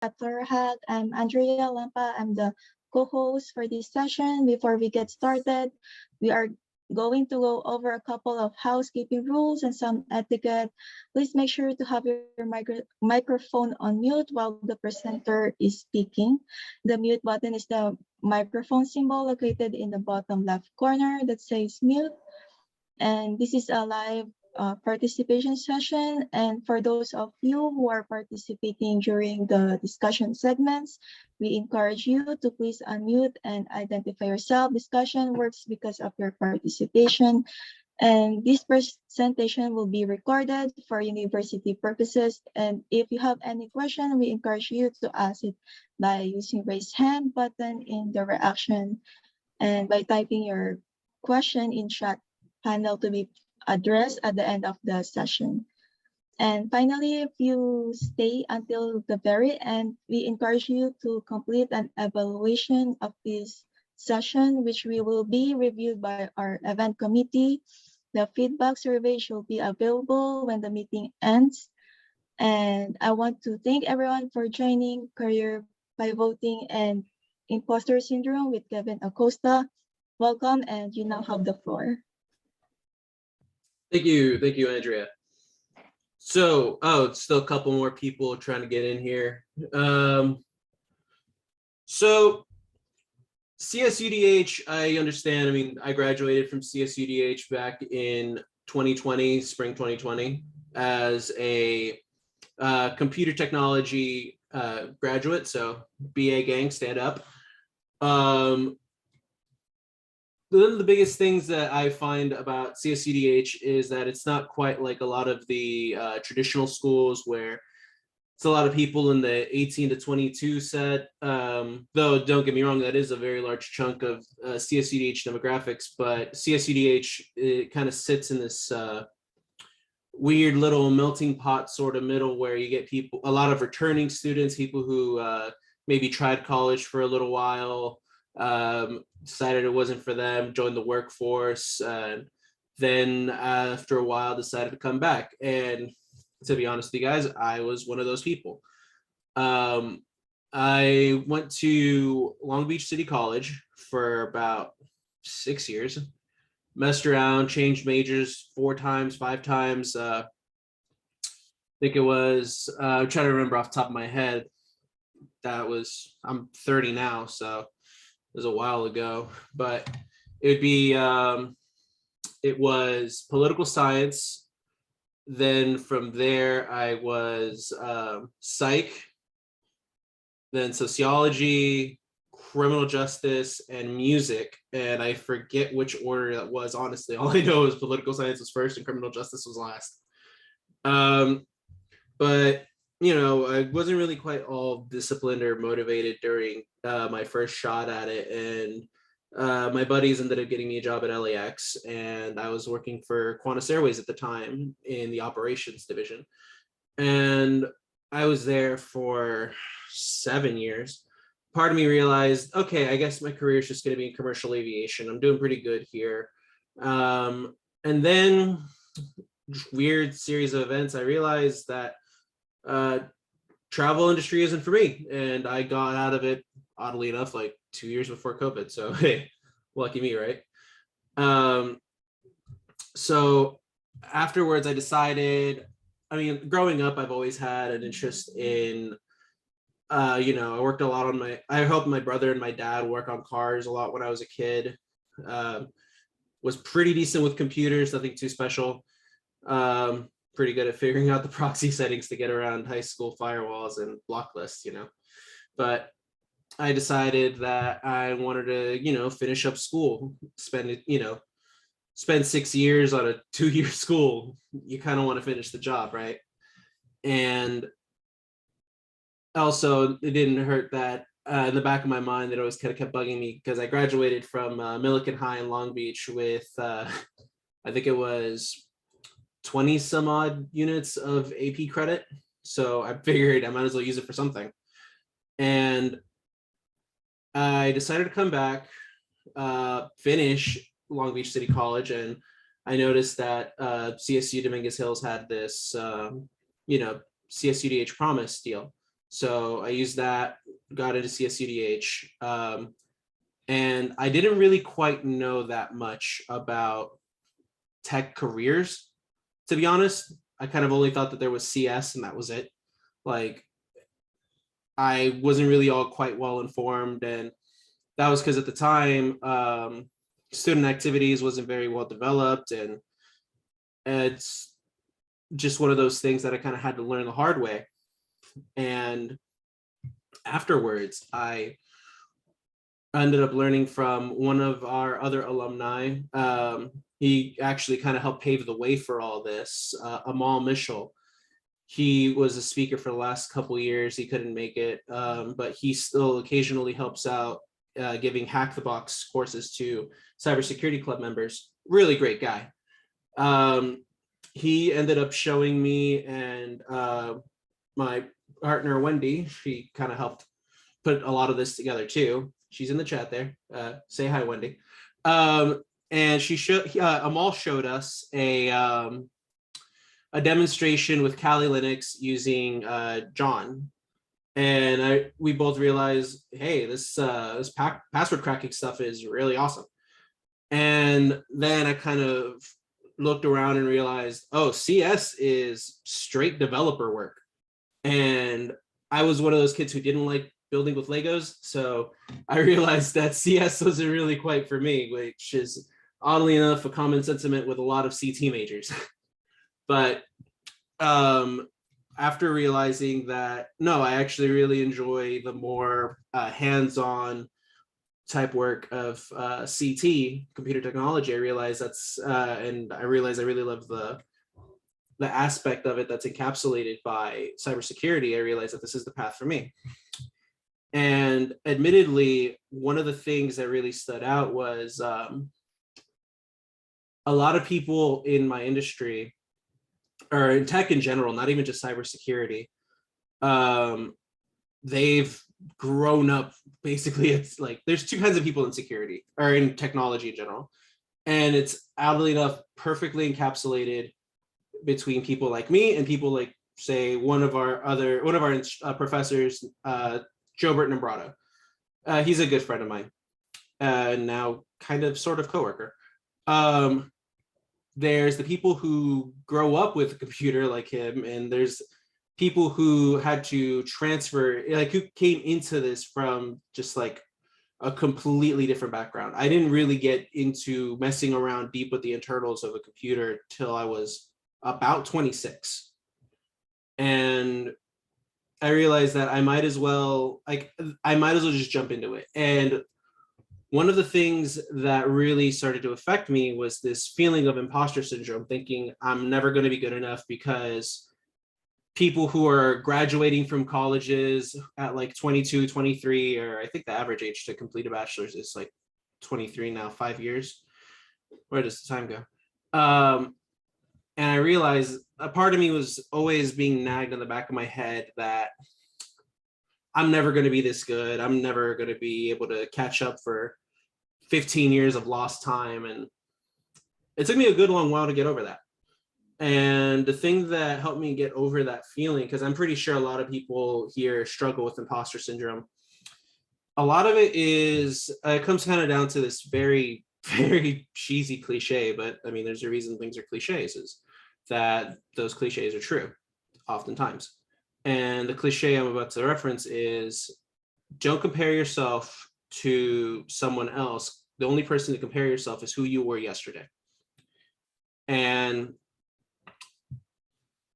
Hack. I'm Andrea Lampa. I'm the co-host for this session. Before we get started, we are going to go over a couple of housekeeping rules and some etiquette. Please make sure to have your microphone on mute while the presenter is speaking. The mute button is the microphone symbol located in the bottom left corner that says mute. And this is a live participation session. And for those of you who are participating during the discussion segments, we encourage you to please unmute and identify yourself. Discussion works because of your participation. And this presentation will be recorded for university purposes. And if you have any question, we encourage you to ask it by using raise hand button in the reaction and by typing your question in chat panel to be addressed at the end of the session. And finally, if you stay until the very end, we encourage you to complete an evaluation of this session, which we will be reviewed by our event committee. The feedback survey should be available when the meeting ends. And I want to thank everyone for joining Career Pivoting and Imposter Syndrome with Kevin Acosta. Welcome, and you now have the floor. Thank you, Andrea. So, still a couple more people trying to get in here. So CSUDH, I understand. I mean, I graduated from CSUDH back in 2020, spring 2020, as a computer technology graduate. So BA gang, stand up. One of the biggest things that I find about CSUDH is that it's not quite like a lot of the traditional schools where it's a lot of people in the 18 to 22 set. Though don't get me wrong, that is a very large chunk of CSUDH demographics, but CSUDH, it kind of sits in this weird little melting pot sort of middle where you get people, a lot of returning students, people who maybe tried college for a little while, decided it wasn't for them, joined the workforce, then after a while decided to come back. And to be honest with you guys, I was one of those people. I went to Long Beach City College for about 6 years, messed around, changed majors 4 times, 5 times. I think it was, I'm trying to remember off the top of my head. I'm 30 now, so it was a while ago, but it would be, it was political science. Then from there, I was psych, then sociology, criminal justice, and music. And I forget which order that was, honestly. All I know is political science was first and criminal justice was last. But you know, I wasn't really quite all disciplined or motivated during my first shot at it. And my buddies ended up getting me a job at LAX, and I was working for Qantas Airways at the time in the operations division. And I was there for 7 years. Part of me realized, okay, I guess my career is just going to be in commercial aviation. I'm doing pretty good here. And then weird series of events, I realized that travel industry isn't for me, and I got out of it, oddly enough, like 2 years before COVID. So hey, lucky me, right? So afterwards, I decided, I mean, growing up, I've always had an interest in, you know, I worked a lot on I helped my brother and my dad work on cars a lot when I was a kid. Was pretty decent with computers, nothing too special. Pretty good at figuring out the proxy settings to get around high school firewalls and block lists, you know. But I decided that I wanted to, you know, finish up school, spend 6 years on a 2-year school. You kind of want to finish the job, right? And also, it didn't hurt that in the back of my mind, it always kind of kept bugging me because I graduated from Millikan High in Long Beach with, I think it was 20 some odd units of AP credit. So I figured I might as well use it for something. And I decided to come back, finish Long Beach City College. And I noticed that CSU Dominguez Hills had this, you know, CSUDH Promise deal. So I used that, got into CSUDH. And I didn't really quite know that much about tech careers, to be honest. I kind of only thought that there was CS and that was it. Like, I wasn't really all quite well informed, and that was because at the time, student activities wasn't very well developed, and it's just one of those things that I kind of had to learn the hard way. And afterwards, I ended up learning from one of our other alumni. He actually kind of helped pave the way for all this, Amal Mishal. He was a speaker for the last couple of years. He couldn't make it, but he still occasionally helps out giving Hack the Box courses to cybersecurity club members. Really great guy. He ended up showing me, and my partner Wendy, she kind of helped put a lot of this together too. She's in the chat there. Say hi, Wendy. And she showed Amal showed us a demonstration with Kali Linux using John, and we both realized, hey, this password cracking stuff is really awesome. And then I kind of looked around and realized, oh, CS is straight developer work. And I was one of those kids who didn't like building with Legos. So I realized that CS wasn't really quite for me, which is oddly enough a common sentiment with a lot of CT majors. But after realizing that, no, I actually really enjoy the more hands-on type work of CT, computer technology, I realized and I realized I really love the aspect of it that's encapsulated by cybersecurity. I realized that this is the path for me. And admittedly, one of the things that really stood out was a lot of people in my industry, or in tech in general, not even just cybersecurity, they've grown up. Basically, it's like there's two kinds of people in security or in technology in general, and it's oddly enough perfectly encapsulated between people like me and people like, say, one of our professors, Joe Burton Imbrado. He's a good friend of mine, now kind of sort of coworker. There's the people who grow up with a computer like him, and there's people who had to transfer, like who came into this from just like a completely different background. I didn't really get into messing around deep with the internals of a computer till I was about 26. And I realized that I might as well just jump into it. And one of the things that really started to affect me was this feeling of imposter syndrome, thinking I'm never going to be good enough because people who are graduating from colleges at like 22, 23, or I think the average age to complete a bachelor's is like 23 now, 5 years. Where does the time go? And I realized a part of me was always being nagged in the back of my head that I'm never going to be this good. I'm never going to be able to catch up for 15 years of lost time. And it took me a good long while to get over that. And the thing that helped me get over that feeling, because I'm pretty sure a lot of people here struggle with imposter syndrome, a lot of it is, it comes kind of down to this very, very cheesy cliche, but I mean, there's a reason things are cliches, is that those cliches are true oftentimes. And the cliche I'm about to reference is, don't compare yourself to someone else. The only person to compare yourself is who you were yesterday. And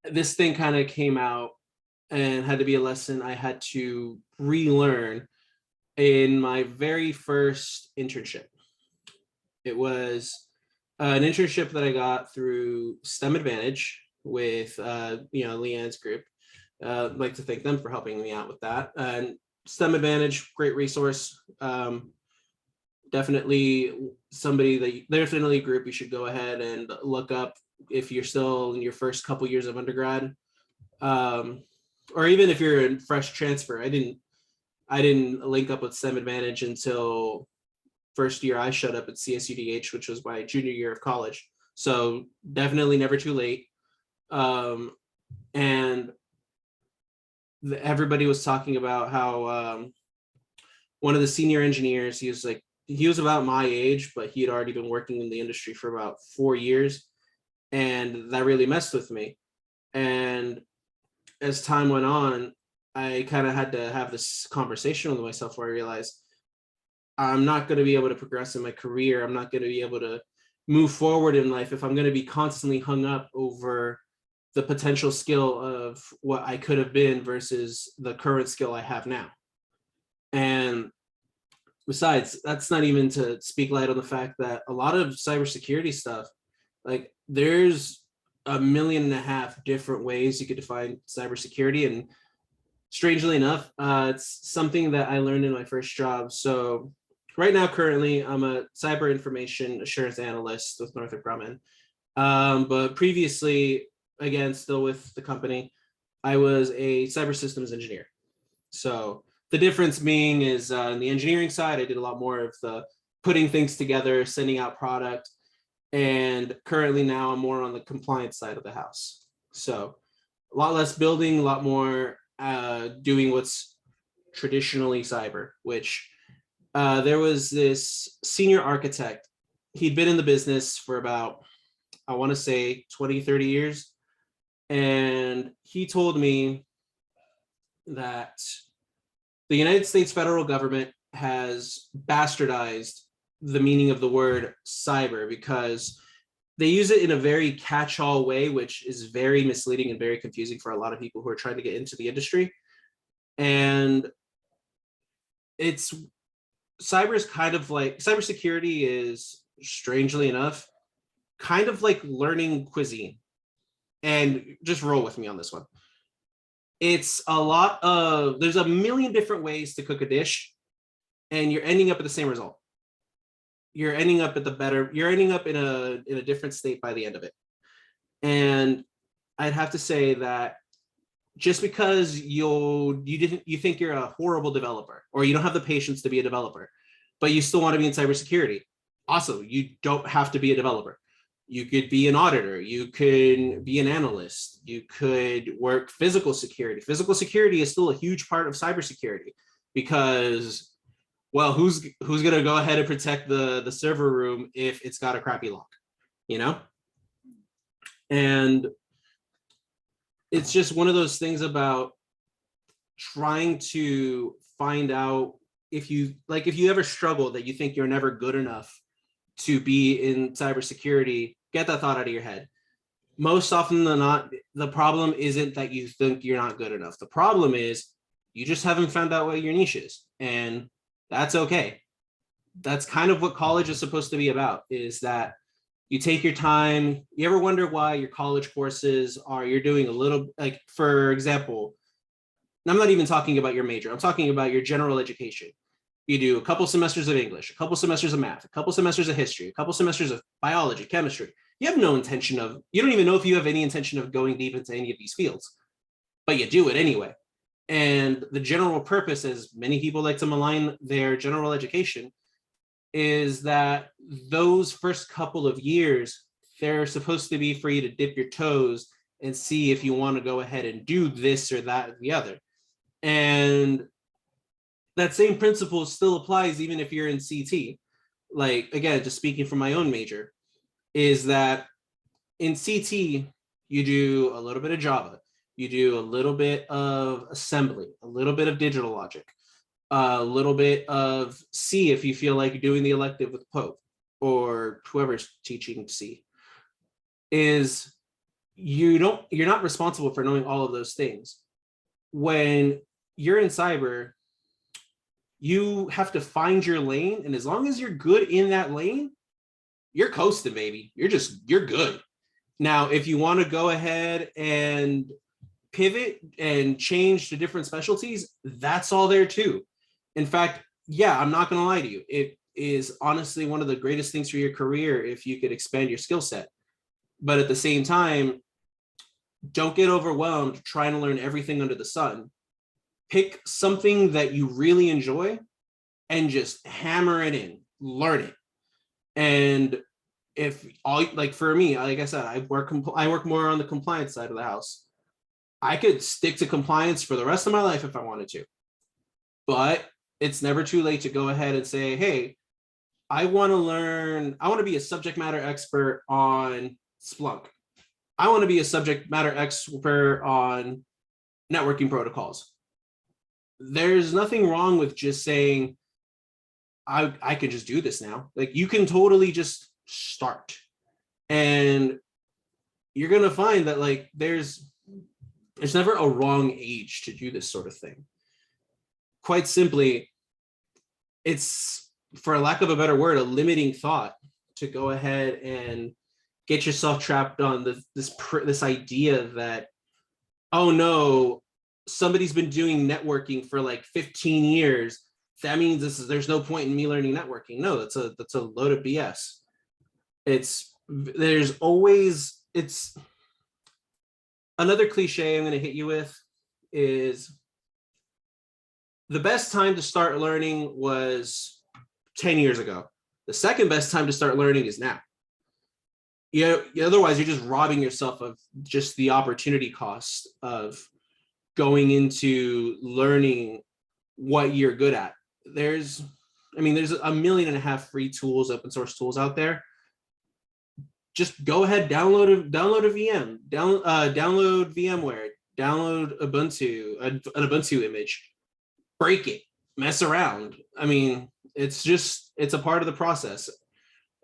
this thing kind of came out and had to be a lesson I had to relearn in my very first internship. It was an internship that I got through STEM Advantage with Leanne's group. I'd like to thank them for helping me out with that. And STEM Advantage, great resource. Definitely definitely a group you should go ahead and look up if you're still in your first couple years of undergrad, or even if you're in fresh transfer. I didn't link up with STEM Advantage until first year I showed up at CSUDH, which was my junior year of college. So definitely never too late. And everybody was talking about how one of the senior engineers, he was about my age, but he had already been working in the industry for about 4 years. And that really messed with me. And as time went on, I kind of had to have this conversation with myself where I realized I'm not going to be able to progress in my career. I'm not going to be able to move forward in life if I'm going to be constantly hung up over the potential skill of what I could have been versus the current skill I have now. And besides, that's not even to speak light on the fact that a lot of cybersecurity stuff, like there's 1.5 million different ways you could define cybersecurity. And strangely enough, it's something that I learned in my first job. So right now, currently, I'm a cyber information assurance analyst with Northrop Grumman. But previously, again, still with the company, I was a cyber systems engineer. So the difference being is on the engineering side, I did a lot more of the putting things together, sending out product. And currently now I'm more on the compliance side of the house. So a lot less building, a lot more doing what's traditionally cyber, which there was this senior architect. He'd been in the business for about, I want to say 20, 30 years. And he told me that the United States federal government has bastardized the meaning of the word cyber because they use it in a very catch-all way, which is very misleading and very confusing for a lot of people who are trying to get into the industry. And it's cyber is kind of like cybersecurity is, strangely enough, kind of like learning cuisine. And just roll with me on this one. It's a lot of, there's 1 million different ways to cook a dish, and you're ending up at the same result. You're ending up in a different state by the end of it. And I'd have to say that just because you think you're a horrible developer or you don't have the patience to be a developer, but you still want to be in cybersecurity, also, you don't have to be a developer. You could be an auditor, you could be an analyst, you could work physical security. Physical security is still a huge part of cybersecurity because, well, who's going to go ahead and protect the server room if it's got a crappy lock, you know? And it's just one of those things about trying to find out if you ever struggle that you think you're never good enough to be in cybersecurity, get that thought out of your head. Most often than not, the problem isn't that you think you're not good enough. The problem is you just haven't found out what your niche is, and that's okay. That's kind of what college is supposed to be about, is that you take your time. You ever wonder why your college courses you're doing a little, like, for example, I'm not even talking about your major. I'm talking about your general education. You do a couple semesters of English, a couple semesters of math, a couple semesters of history, a couple semesters of biology, chemistry. You have no intention of, you don't even know if you have any intention of going deep into any of these fields, but you do it anyway. And the general purpose, as many people like to malign their general education, is that those first couple of years, they're supposed to be for you to dip your toes and see if you want to go ahead and do this or that or the other. And that same principle still applies even if you're in CT. Like, again, just speaking from my own major, is that in CT, you do a little bit of Java, you do a little bit of assembly, a little bit of digital logic, a little bit of C if you feel like doing the elective with Pope or whoever's teaching C. Is you're not responsible for knowing all of those things. When you're in cyber, you have to find your lane, and as long as you're good in that lane, you're coasting, baby. You're good. Now, if you want to go ahead and pivot and change to different specialties, that's all there too. In fact, yeah, I'm not going to lie to you. It is honestly one of the greatest things for your career if you could expand your skill set. But at the same time, don't get overwhelmed trying to learn everything under the sun. Pick something that you really enjoy and just hammer it in, learn it. And if all, like for me, like I said, I work more on the compliance side of the house. I could stick to compliance for the rest of my life if I wanted to. But it's never too late to go ahead and say, hey, I want to be a subject matter expert on Splunk. I want to be a subject matter expert on networking protocols. There's nothing wrong with just saying, I can just do this now. Like, you can totally just start. And you're going to find that, like, there's never a wrong age to do this sort of thing. Quite simply, it's, for lack of a better word, a limiting thought to go ahead and get yourself trapped on this idea that, oh no, somebody's been doing networking for like 15 years. That means there's no point in me learning networking. No, that's a load of BS. It's another cliche I'm going to hit you with is the best time to start learning was 10 years ago. The second best time to start learning is now. Otherwise, you're just robbing yourself of just the opportunity cost of going into learning what you're good at. There's 1.5 million free tools, open source tools out there. Just go ahead, download a VM, download VMware, download Ubuntu, an Ubuntu image, break it, mess around. I mean, it's a part of the process.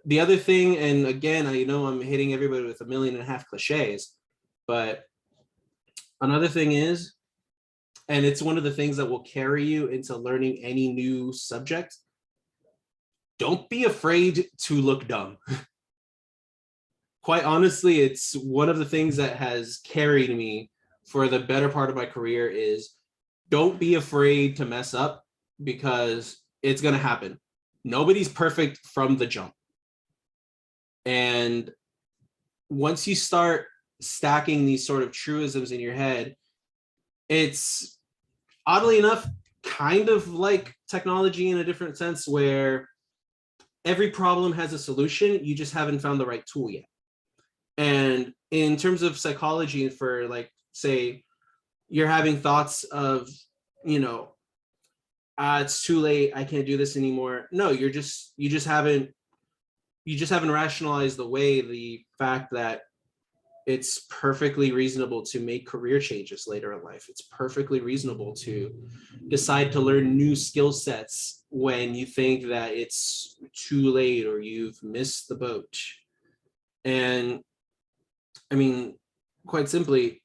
The other thing, and again, I know I'm hitting everybody with 1.5 million cliches, but another thing is, and it's one of the things that will carry you into learning any new subject, don't be afraid to look dumb. Quite honestly, it's one of the things that has carried me for the better part of my career is don't be afraid to mess up, because it's going to happen. Nobody's perfect from the jump. And once you start stacking these sort of truisms in your head, it's oddly enough kind of like technology in a different sense, where every problem has a solution. You just haven't found the right tool yet. And in terms of psychology, for like, say, you're having thoughts of, it's too late, I can't do this anymore. No, you just haven't rationalized the fact that it's perfectly reasonable to make career changes later in life. It's perfectly reasonable to decide to learn new skill sets when you think that it's too late or you've missed the boat. And I mean, quite simply,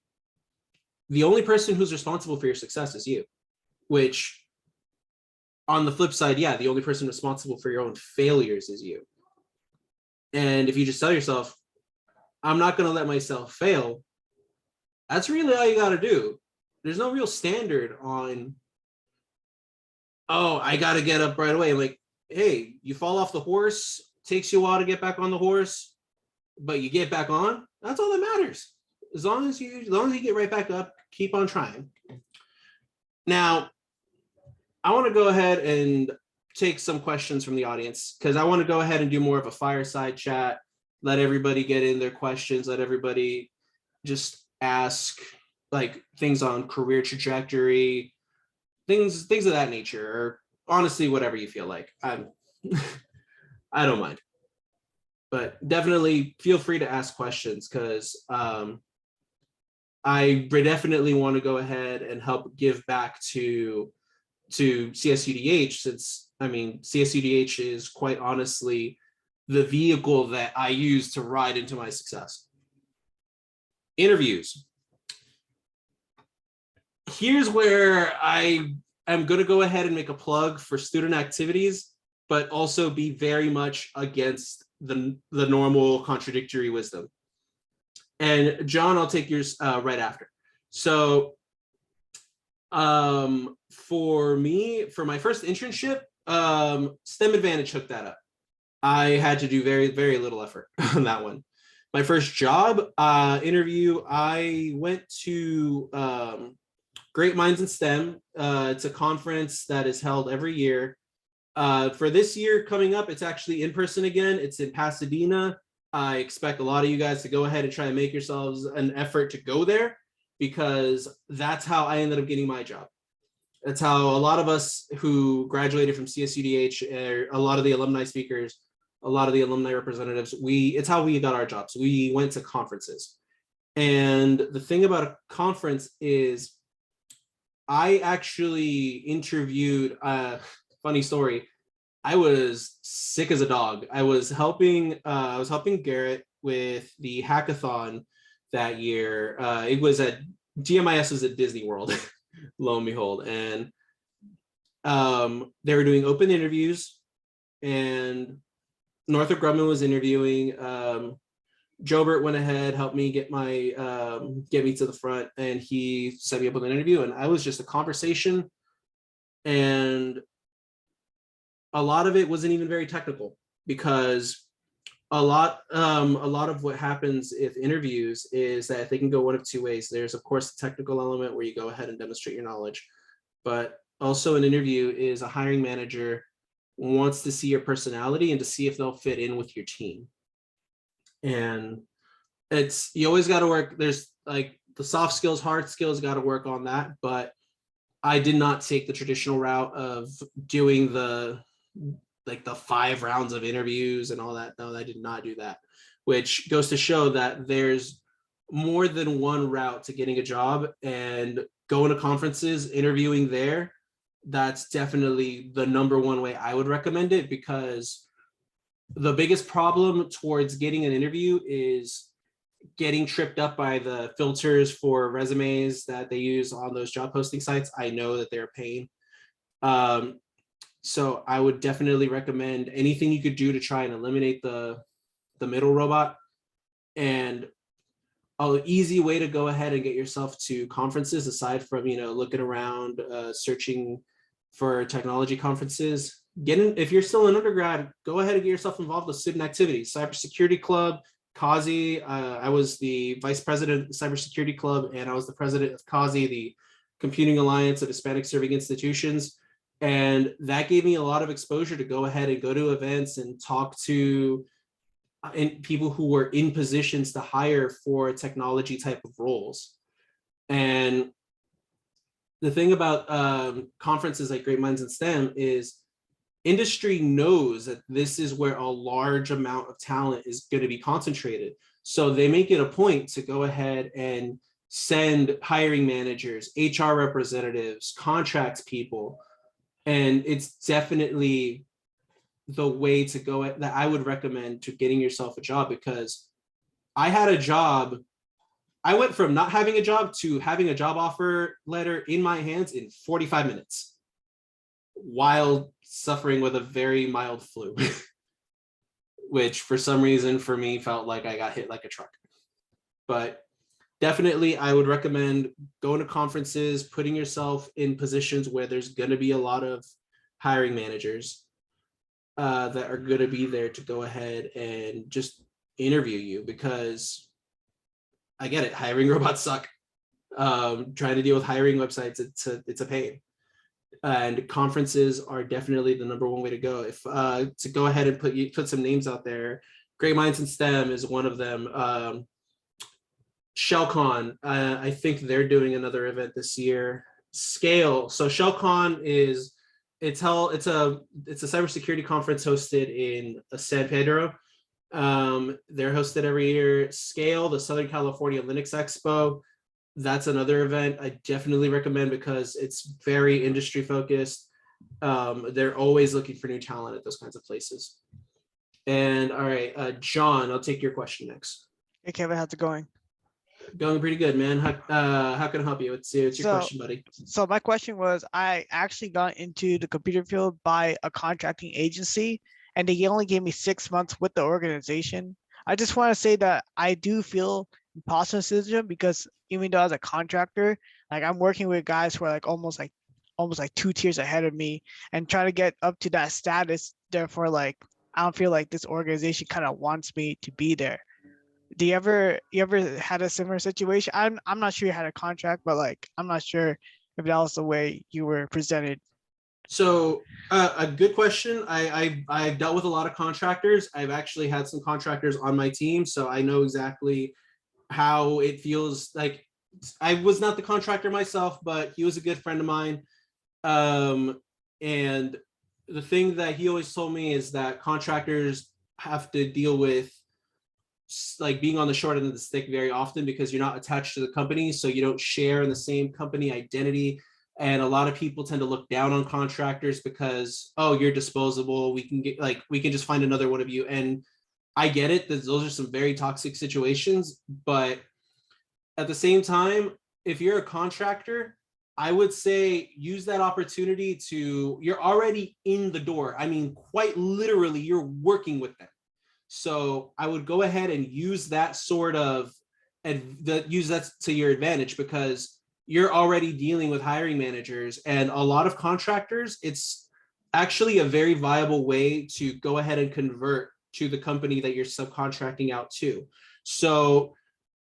the only person who's responsible for your success is you, which on the flip side, yeah, the only person responsible for your own failures is you. And if you just tell yourself, I'm not going to let myself fail, that's really all you got to do. There's no real standard on, oh, I got to get up right away. Like, hey, you fall off the horse, takes you a while to get back on the horse, but you get back on. That's all that matters. As long as you get right back up, keep on trying. Now, I want to go ahead and take some questions from the audience, because I want to go ahead and do more of a fireside chat. Let everybody get in their questions. Let everybody just ask like things on career trajectory, things of that nature, or honestly, whatever you feel like. I don't mind, but definitely feel free to ask questions, because I definitely want to go ahead and help give back to CSUDH, since CSUDH is quite honestly the vehicle that I use to ride into my success. Interviews. Here's where I am going to go ahead and make a plug for student activities, but also be very much against the normal contradictory wisdom. And John, I'll take yours right after. So for me, for my first internship, STEM Advantage hooked that up. I had to do very, very little effort on that one. My first job interview, I went to Great Minds in STEM. It's a conference that is held every year. For this year coming up, it's actually in person again. It's in Pasadena. I expect a lot of you guys to go ahead and try and make yourselves an effort to go there, because that's how I ended up getting my job. That's how a lot of us who graduated from CSUDH, a lot of the alumni speakers, a lot of the alumni representatives, it's how we got our jobs. We went to conferences. And the thing about a conference is I actually interviewed, funny story, I was sick as a dog. I was helping Garrett with the hackathon that year. It was at GMIS was at Disney World, lo and behold. And they were doing open interviews, and Northrop Grumman was interviewing. Jobert went ahead, helped me get me to the front, and he set me up with an interview. And I was just a conversation, and a lot of it wasn't even very technical, because a lot of what happens with interviews is that they can go one of two ways. There's, of course, the technical element where you go ahead and demonstrate your knowledge, but also an interview is a hiring manager wants to see your personality and to see if they'll fit in with your team. And you always got to work. There's like the soft skills, hard skills, got to work on that. But I did not take the traditional route of doing the 5 rounds of interviews and all that. No, I did not do that, which goes to show that there's more than one route to getting a job, and going to conferences, interviewing there. That's definitely the number one way I would recommend it, because the biggest problem towards getting an interview is getting tripped up by the filters for resumes that they use on those job posting sites. I know that they're a pain. So I would definitely recommend anything you could do to try and eliminate the middle robot. And an easy way to go ahead and get yourself to conferences, aside from looking around, searching for technology conferences, if you're still an undergrad, go ahead and get yourself involved with student activities. Cybersecurity Club, CAUSE. I was the vice president of the Cybersecurity Club, and I was the president of CAUSE, the Computing Alliance of Hispanic Serving Institutions. And that gave me a lot of exposure to go ahead and go to events and talk to people who were in positions to hire for technology type of roles. And the thing about conferences like Great Minds in STEM is industry knows that this is where a large amount of talent is going to be concentrated. So they make it a point to go ahead and send hiring managers, HR representatives, contracts people. And it's definitely the way to go that I would recommend to getting yourself a job, because I had a job. I went from not having a job to having a job offer letter in my hands in 45 minutes while suffering with a very mild flu, which for some reason for me felt like I got hit like a truck. But definitely I would recommend going to conferences, putting yourself in positions where there's going to be a lot of hiring managers that are going to be there to go ahead and just interview you, because I get it, hiring robots suck. Trying to deal with hiring websites, it's a pain. And conferences are definitely the number one way to go. If to go ahead and put some names out there, Great Minds in STEM is one of them. ShellCon, I think they're doing another event this year. Scale. So ShellCon is it's a cybersecurity conference hosted in San Pedro. They're hosted every year. Scale, the Southern California Linux Expo, that's another event I definitely recommend, because it's very industry focused. They're always looking for new talent at those kinds of places. And all right, John, I'll take your question next. Hey Kevin, how's it going? Going pretty good, man. How can I help you? What's your question, buddy? So my question was, I actually got into the computer field by a contracting agency, and they only gave me 6 months with the organization. I just want to say that I do feel imposter syndrome, because even though as a contractor, like I'm working with guys who are like almost like 2 tiers ahead of me, and trying to get up to that status. Therefore, like I don't feel like this organization kind of wants me to be there. Do you ever had a similar situation? I'm not sure you had a contract, but like I'm not sure if that was the way you were presented. So a good question. I've dealt with a lot of contractors. I've actually had some contractors on my team, so I know exactly how it feels. Like I was not the contractor myself, but he was a good friend of mine. And the thing that he always told me is that contractors have to deal with like being on the short end of the stick very often because you're not attached to the company, so you don't share in the same company identity. And a lot of people tend to look down on contractors because, oh, you're disposable, we can get like we can just find another one of you. And I get it, those are some very toxic situations, but at the same time, if you're a contractor, I would say use that opportunity to, you're already in the door. I mean, quite literally, you're working with them. So I would go ahead and use that sort of, use that to your advantage because you're already dealing with hiring managers and a lot of contractors. It's actually a very viable way to go ahead and convert to the company that you're subcontracting out to. So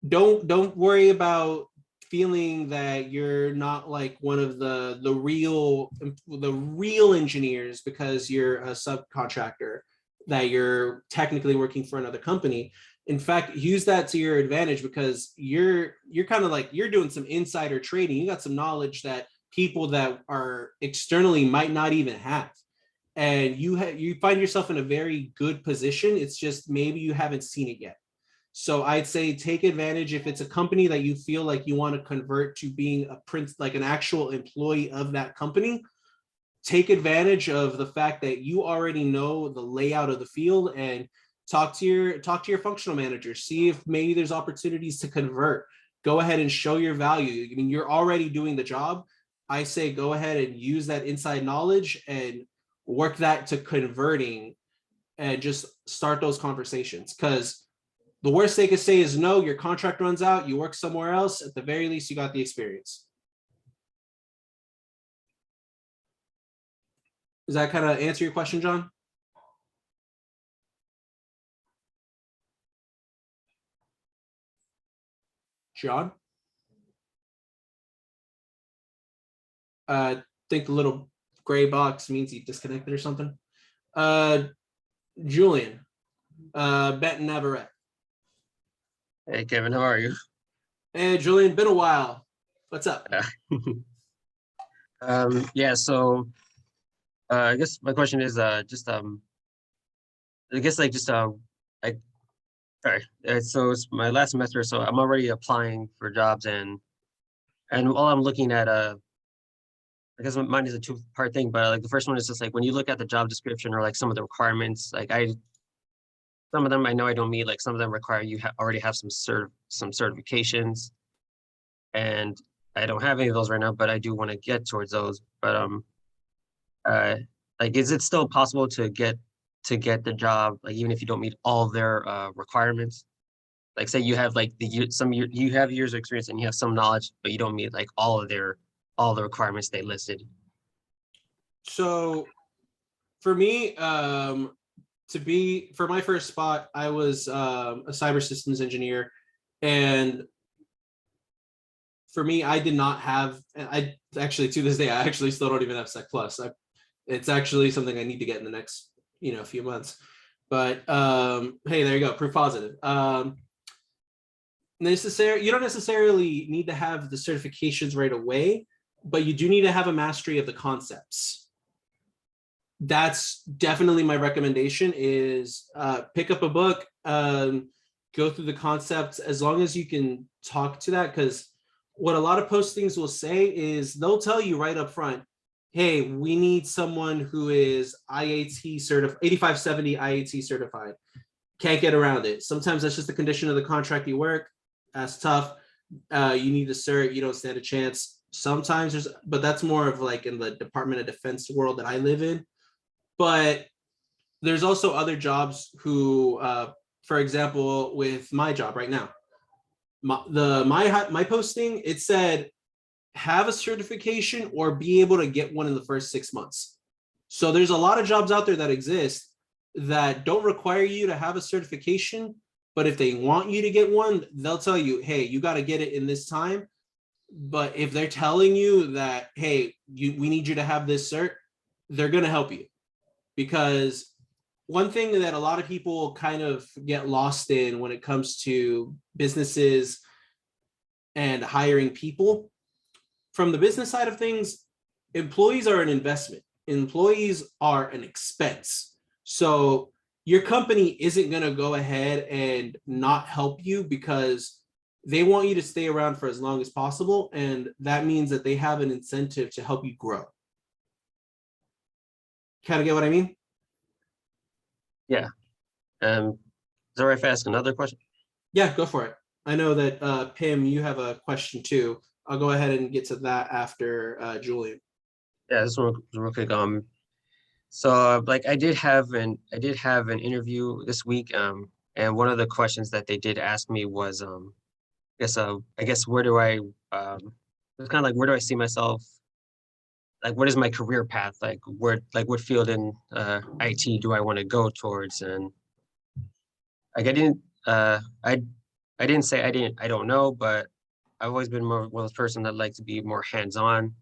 don't worry about feeling that you're not like one of the real engineers because you're a subcontractor, that you're technically working for another company. In fact, use that to your advantage because you're kind of like you're doing some insider trading. You got some knowledge that people that are externally might not even have, and you find yourself in a very good position. It's just maybe you haven't seen it yet. So I'd say take advantage if it's a company that you feel like you want to convert to being a prince, like an actual employee of that company. Take advantage of the fact that you already know the layout of the field and talk to your functional manager. See if maybe there's opportunities to convert. Go ahead and show your value. I mean, you're already doing the job. I say go ahead and use that inside knowledge and work that to converting and just start those conversations because the worst they could say is no, your contract runs out, you work somewhere else. At the very least, you got the experience. Does that kind of answer your question, John? John? I think the little gray box means he disconnected or something. Julian, Benton Navarrete. Hey Kevin, how are you? Hey Julian, been a while. What's up? Yeah, so I guess my question is just I guess like just I sorry. So it's my last semester, so I'm already applying for jobs and while I'm looking at I guess mine is a two-part thing, but like the first one is just like when you look at the job description or like some of the requirements, like some of them I know I don't meet, like some of them require you already have some certifications, and I don't have any of those right now, but I do want to get towards those. But like, is it still possible to get the job, like even if you don't meet all their requirements? Like, say you have like you have years of experience and you have some knowledge, but you don't meet like all the requirements they listed. So for me, for my first spot, I was a cyber systems engineer, and for me, I did not have. I actually to this day, I actually still don't even have Sec Plus. It's actually something I need to get in the next few months. But hey, there you go, proof positive. You don't necessarily need to have the certifications right away, but you do need to have a mastery of the concepts. That's definitely my recommendation is pick up a book, go through the concepts as long as you can talk to that. Because what a lot of postings will say is they'll tell you right up front, hey, we need someone who is IAT certified, 8570 IAT certified. Can't get around it. Sometimes that's just the condition of the contract you work. That's tough. You need a cert, you don't stand a chance. Sometimes but that's more of like in the Department of Defense world that I live in. But there's also other jobs who, for example, with my job right now, my posting, it said have a certification or be able to get one in the first 6 months. So there's a lot of jobs out there that exist that don't require you to have a certification, but if they want you to get one, they'll tell you, hey, you got to get it in this time. But if they're telling you that, hey, we need you to have this cert, they're going to help you. Because one thing that a lot of people kind of get lost in when it comes to businesses and hiring people. From the business side of things, employees are an investment. Employees are an expense. So your company isn't going to go ahead and not help you because they want you to stay around for as long as possible. And that means that they have an incentive to help you grow. Kind of get what I mean? Yeah. Is it all right if I ask another question? Yeah, go for it. I know that Pim, you have a question too. I'll go ahead and get to that after Julian. Yeah, this one real quick. So like I did have an interview this week. And one of the questions that they did ask me was I guess where do I it's kind of like where do I see myself? Like what is my career path? Like what field in IT do I want to go towards? And like I didn't say I don't know, but I've always been more one of those person that like to be more hands-on.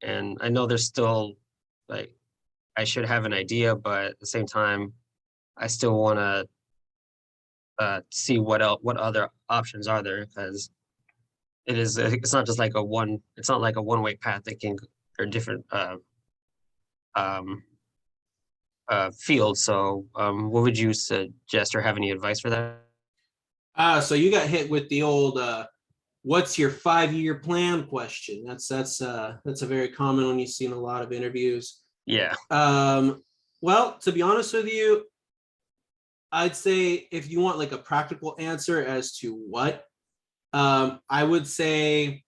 And I know there's still like I should have an idea, but at the same time, I still want to see what other options are there, because it's not just like it's not like a one-way path. That can or different um fields. So what would you suggest or have any advice for that? So you got hit with the old what's your 5-year plan question. That's a very common one you see in a lot of interviews. Yeah. Well, to be honest with you, I'd say if you want like a practical answer as to what, I would say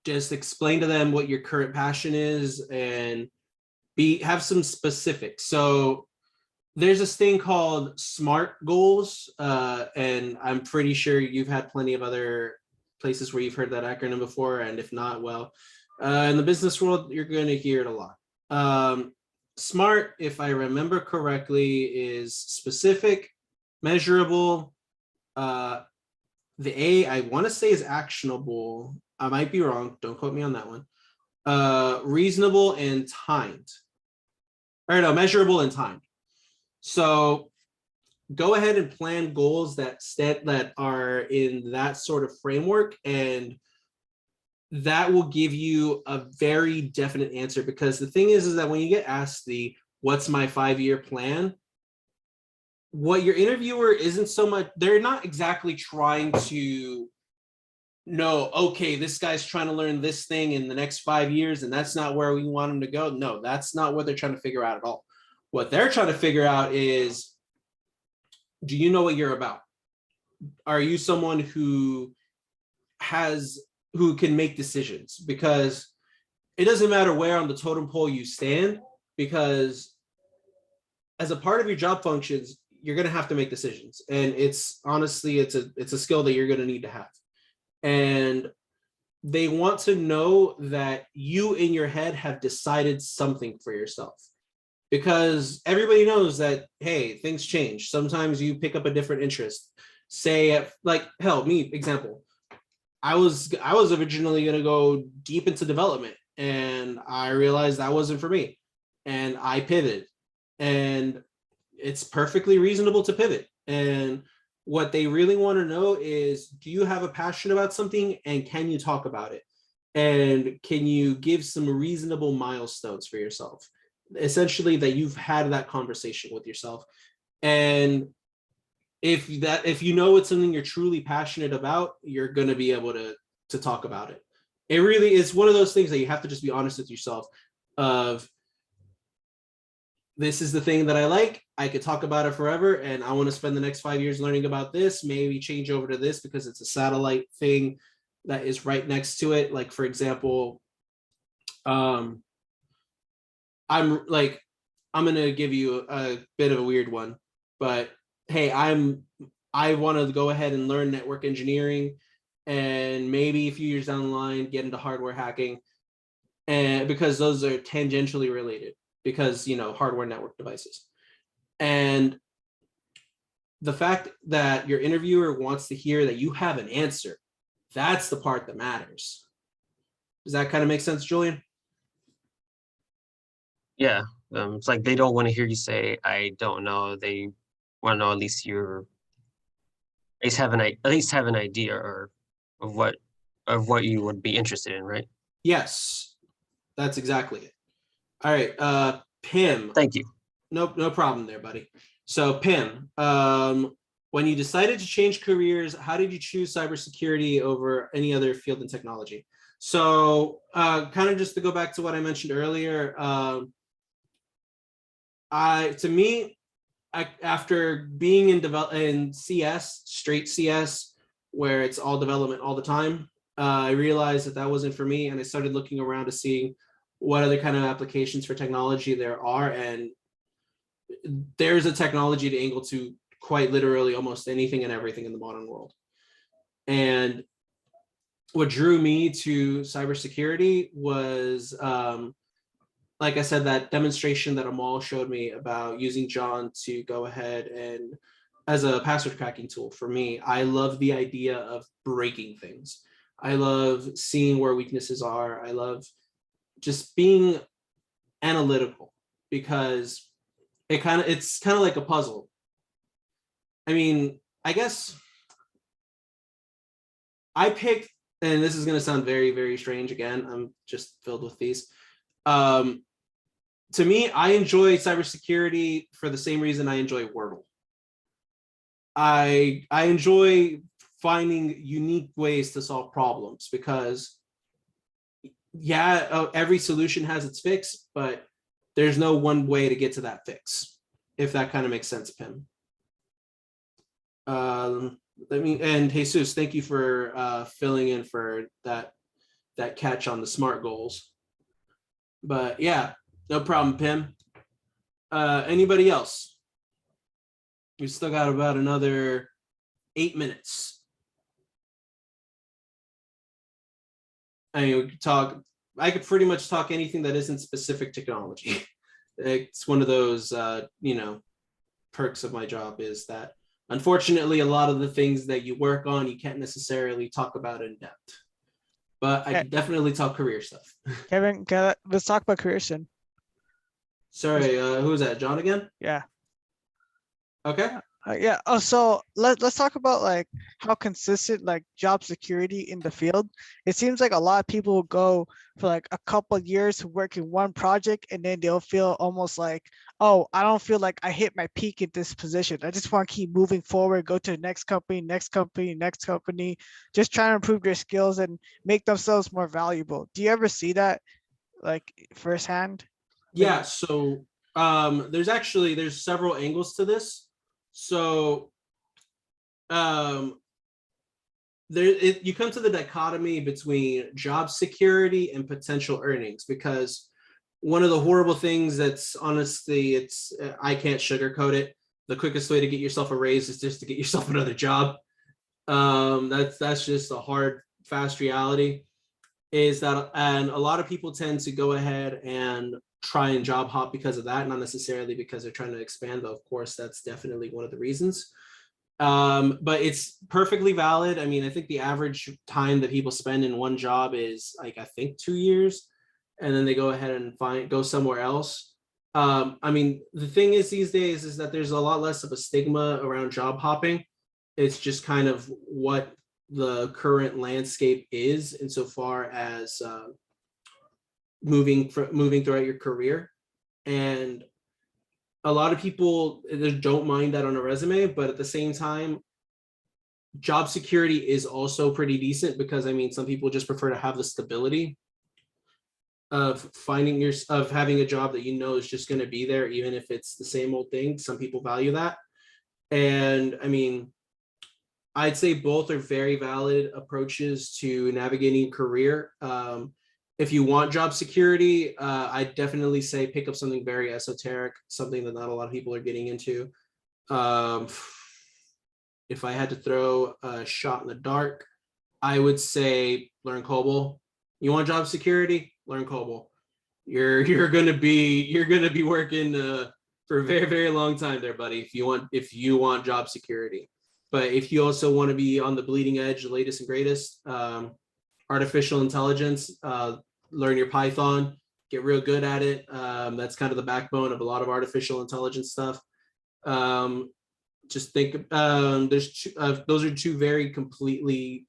just explain to them what your current passion is and have some specifics. So there's this thing called SMART goals, and I'm pretty sure you've had plenty of other places where you've heard that acronym before, and if not, well, in the business world, you're going to hear it a lot. SMART, if I remember correctly, is specific, measurable. The A, I want to say, is actionable. I might be wrong. Don't quote me on that one. Reasonable and timed. Or no, measurable and timed. So go ahead and plan goals that are in that sort of framework, and that will give you a very definite answer. Because the thing is that when you get asked the what's my 5-year plan, what your interviewer isn't so much, they're not exactly trying to know, okay, this guy's trying to learn this thing in the next 5 years and that's not where we want him to go. No, that's not what they're trying to figure out at all. What they're trying to figure out is, do you know what you're about? Are you someone who can make decisions? Because it doesn't matter where on the totem pole you stand, because as a part of your job functions, you're going to have to make decisions. And it's honestly, it's a skill that you're going to need to have. And they want to know that you in your head have decided something for yourself. Because everybody knows that, hey, things change. Sometimes you pick up a different interest. Say, like, hell, me, example. I was originally going to go deep into development, and I realized that wasn't for me. And I pivoted. And it's perfectly reasonable to pivot. And what they really want to know is, do you have a passion about something, and can you talk about it? And can you give some reasonable milestones for yourself? Essentially, that you've had that conversation with yourself. And if you know it's something you're truly passionate about, you're going to be able to talk about it. It really is one of those things that you have to just be honest with yourself of, this is the thing that I like. I could talk about it forever, and I want to spend the next 5 years learning about this, maybe change over to this because it's a satellite thing that is right next to it. Like, for example, I'm going to give you a bit of a weird one, but hey, I want to go ahead and learn network engineering, and maybe a few years down the line get into hardware hacking, and because those are tangentially related, because hardware network devices. And the fact that your interviewer wants to hear that you have an answer, that's the part that matters. Does that kind of make sense, Julian? Yeah. It's like they don't want to hear you say I don't know. They want to know at least have an idea, or of what you would be interested in, right? Yes, that's exactly it. All right, Pim. Thank you. No problem there, buddy. So Pim, when you decided to change careers, how did you choose cybersecurity over any other field in technology? So kind of just to go back to what I mentioned earlier, after being in CS, straight CS, where it's all development all the time, I realized that wasn't for me, and I started looking around to see what other kind of applications for technology there are, and there's a technology to angle to quite literally almost anything and everything in the modern world. And what drew me to cybersecurity was, like I said, that demonstration that Amal showed me about using John to go ahead and as a password cracking tool. For me, I love the idea of breaking things. I love seeing where weaknesses are. I love just being analytical, because it's kind of like a puzzle. I mean, I guess I picked, and this is going to sound very, very strange again, I'm just filled with these. To me, I enjoy cybersecurity for the same reason I enjoy Wordle. I enjoy finding unique ways to solve problems, because yeah, every solution has its fix, but there's no one way to get to that fix, if that kind of makes sense, Pim. And Jesus, thank you for filling in for that catch on the SMART goals. But yeah, no problem, Pim. Anybody else? We've still got about another 8 minutes. I mean, we could talk. I could pretty much talk anything that isn't specific technology. It's one of those, perks of my job is that, unfortunately, a lot of the things that you work on, you can't necessarily talk about in depth. But I can definitely talk career stuff. Kevin, let's talk about career soon. Sorry, who was that? John again? Yeah. Okay. Yeah. Oh, so let's talk about like how consistent like job security in the field. It seems like a lot of people go for like a couple of years working one project, and then they'll feel almost like, oh, I don't feel like I hit my peak in this position. I just want to keep moving forward, go to the next company, just trying to improve their skills and make themselves more valuable. Do you ever see that like firsthand? Yeah. So there's several angles to this. So you come to the dichotomy between job security and potential earnings, because one of the horrible things that's honestly, I can't sugarcoat it. The quickest way to get yourself a raise is just to get yourself another job. That's just a hard, fast reality, is that, and a lot of people tend to go ahead and try and job hop because of that, not necessarily because they're trying to expand, though of course that's definitely one of the reasons. But it's perfectly valid. I mean, I think the average time that people spend in one job is like, I think 2 years, and then they go ahead and go somewhere else. I mean, the thing is these days is that there's a lot less of a stigma around job hopping. It's just kind of what the current landscape is insofar as moving throughout your career. And a lot of people don't mind that on a resume, but at the same time, job security is also pretty decent, because I mean, some people just prefer to have the stability of having a job that you know is just going to be there, even if it's the same old thing. Some people value that. And I mean, I'd say both are very valid approaches to navigating a career. If you want job security, I definitely say pick up something very esoteric, something that not a lot of people are getting into. If I had to throw a shot in the dark, I would say learn COBOL. You want job security? Learn COBOL. You're gonna be working for a very, very long time there, buddy. If you want job security. But if you also want to be on the bleeding edge, the latest and greatest, artificial intelligence, learn your Python, get real good at it. That's kind of the backbone of a lot of artificial intelligence stuff. Just think, those are two very completely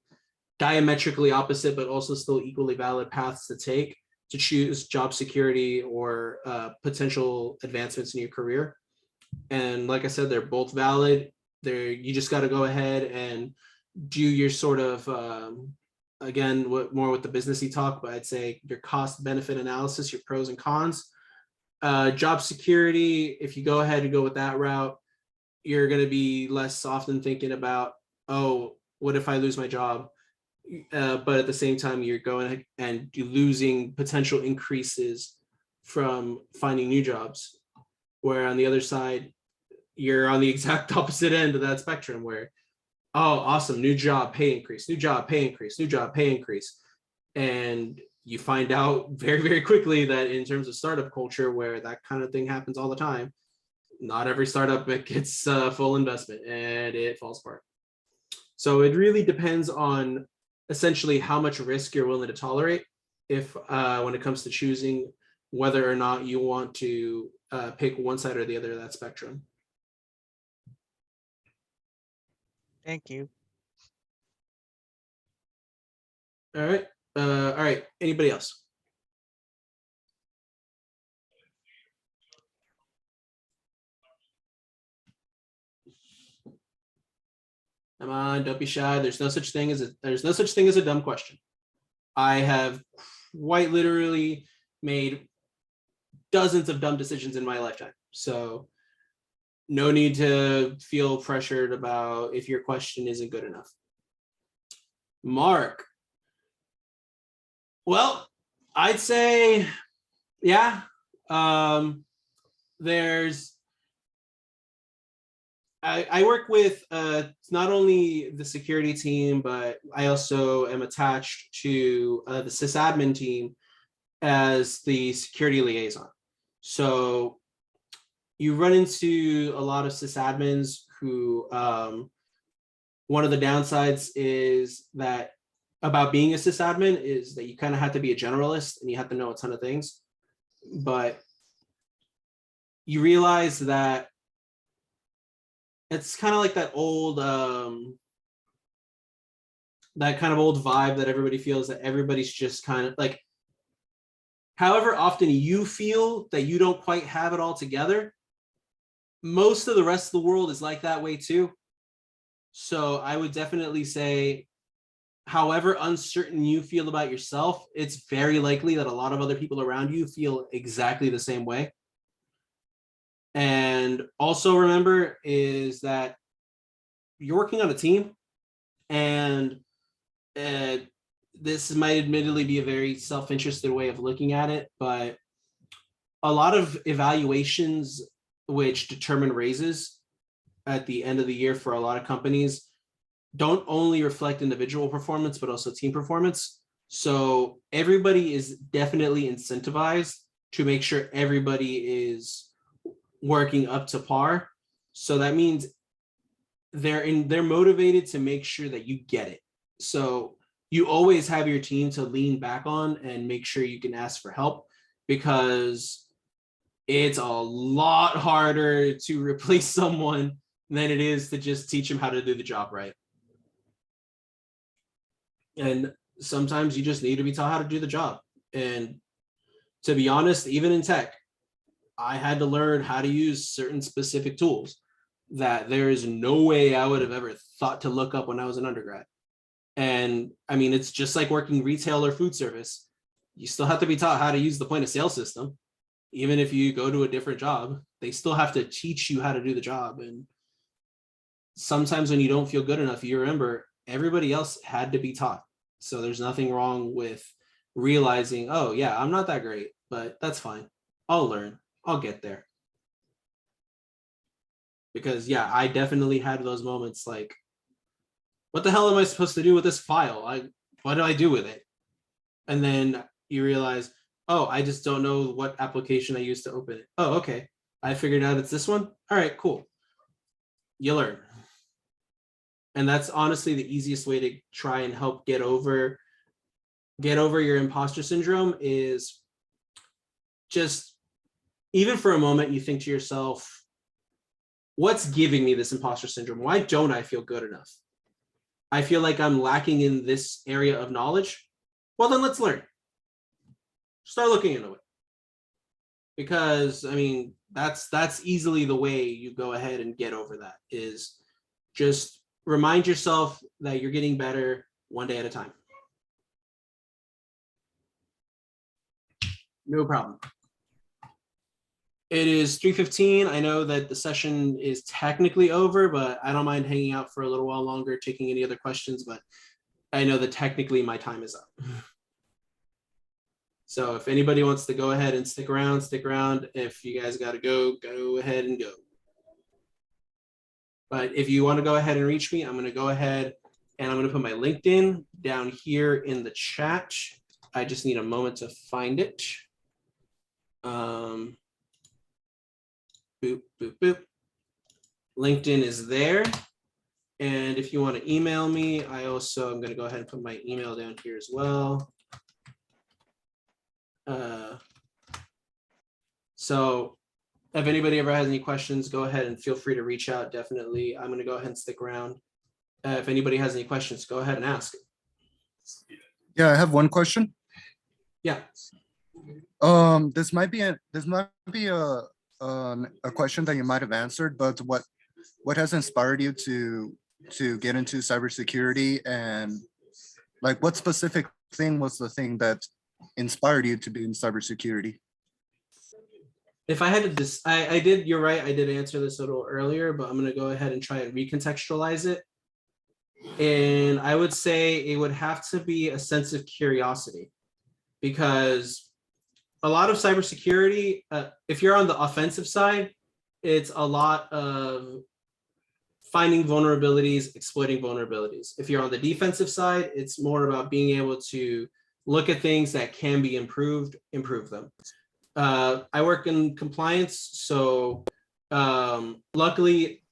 diametrically opposite, but also still equally valid paths to take to choose job security or potential advancements in your career. And like I said, they're both valid. You just got to go ahead and do your sort of, again, more with the businessy talk, but I'd say your cost benefit analysis, your pros and cons. Job security, if you go ahead and go with that route, you're going to be less often thinking about, oh, what if I lose my job? But at the same time, you're going and you're losing potential increases from finding new jobs. Where on the other side, you're on the exact opposite end of that spectrum where, oh, awesome, new job, pay increase, new job, pay increase, new job, pay increase. And you find out very, very quickly that in terms of startup culture, where that kind of thing happens all the time, not every startup gets full investment and it falls apart. So it really depends on essentially how much risk you're willing to tolerate if when it comes to choosing whether or not you want to pick one side or the other of that spectrum. Thank you. All right. All right. Anybody else? Come on, don't be shy. There's no such thing as a dumb question. I have quite literally made dozens of dumb decisions in my lifetime. So no need to feel pressured about if your question isn't good enough. Mark. Well, I'd say, yeah. I work with not only the security team, but I also am attached to the sysadmin team as the security liaison. So you run into a lot of sysadmins who, one of the downsides is that about being a sysadmin is that you kind of have to be a generalist and you have to know a ton of things. But you realize that it's kind of like that old, that kind of old vibe that everybody feels, that everybody's just kind of like, however often you feel that you don't quite have it all together, most of the rest of the world is like that way too. So I would definitely say, however uncertain you feel about yourself, it's very likely that a lot of other people around you feel exactly the same way. And also remember is that you're working on a team, and this might admittedly be a very self-interested way of looking at it, but a lot of evaluations which determine raises at the end of the year for a lot of companies don't only reflect individual performance, but also team performance. So everybody is definitely incentivized to make sure everybody is working up to par. So that means they're motivated to make sure that you get it. So you always have your team to lean back on and make sure you can ask for help, because it's a lot harder to replace someone than it is to just teach them how to do the job right. And sometimes you just need to be taught how to do the job. And to be honest, even in tech, I had to learn how to use certain specific tools that there is no way I would have ever thought to look up when I was an undergrad. And I mean, it's just like working retail or food service. You still have to be taught how to use the point of sale system. Even if you go to a different job, they still have to teach you how to do the job. And sometimes when you don't feel good enough, you remember everybody else had to be taught. So there's nothing wrong with realizing, oh yeah, I'm not that great, but that's fine. I'll learn. I'll get there. Because yeah, I definitely had those moments like, what the hell am I supposed to do with this file? What do I do with it? And then you realize, oh, I just don't know what application I used to open it. Oh, okay. I figured out it's this one. All right, cool. You learn. And that's honestly the easiest way to try and help get over your imposter syndrome is just, even for a moment, you think to yourself, what's giving me this imposter syndrome? Why don't I feel good enough? I feel like I'm lacking in this area of knowledge, well, then let's learn. Start looking into it. Because, I mean, that's easily the way you go ahead and get over that, is just remind yourself that you're getting better one day at a time. No problem. It is 3:15. I know that the session is technically over, but I don't mind hanging out for a little while longer, taking any other questions, but I know that technically my time is up. So if anybody wants to go ahead and stick around, stick around. If you guys got to go ahead and go. But if you want to go ahead and reach me, I'm going to go ahead and I'm going to put my LinkedIn down here in the chat. I just need a moment to find it. Boop, boop, boop. LinkedIn is there. And if you want to email me, I also am going to go ahead and put my email down here as well. So if anybody ever has any questions, go ahead and feel free to reach out. Definitely. I'm going to go ahead and stick around. If anybody has any questions, go ahead and ask. Yeah, I have one question. Yeah. This might be a question that you might have answered, but what has inspired you to get into cybersecurity, and like what specific thing was the thing that inspired you to be in cybersecurity? If I had to, I did, you're right, I did answer this a little earlier, but I'm going to go ahead and try and recontextualize it. And I would say it would have to be a sense of curiosity, because a lot of cybersecurity, if you're on the offensive side, it's a lot of finding vulnerabilities, exploiting vulnerabilities. If you're on the defensive side, it's more about being able to look at things that can be improved, improve them. I work in compliance, so luckily,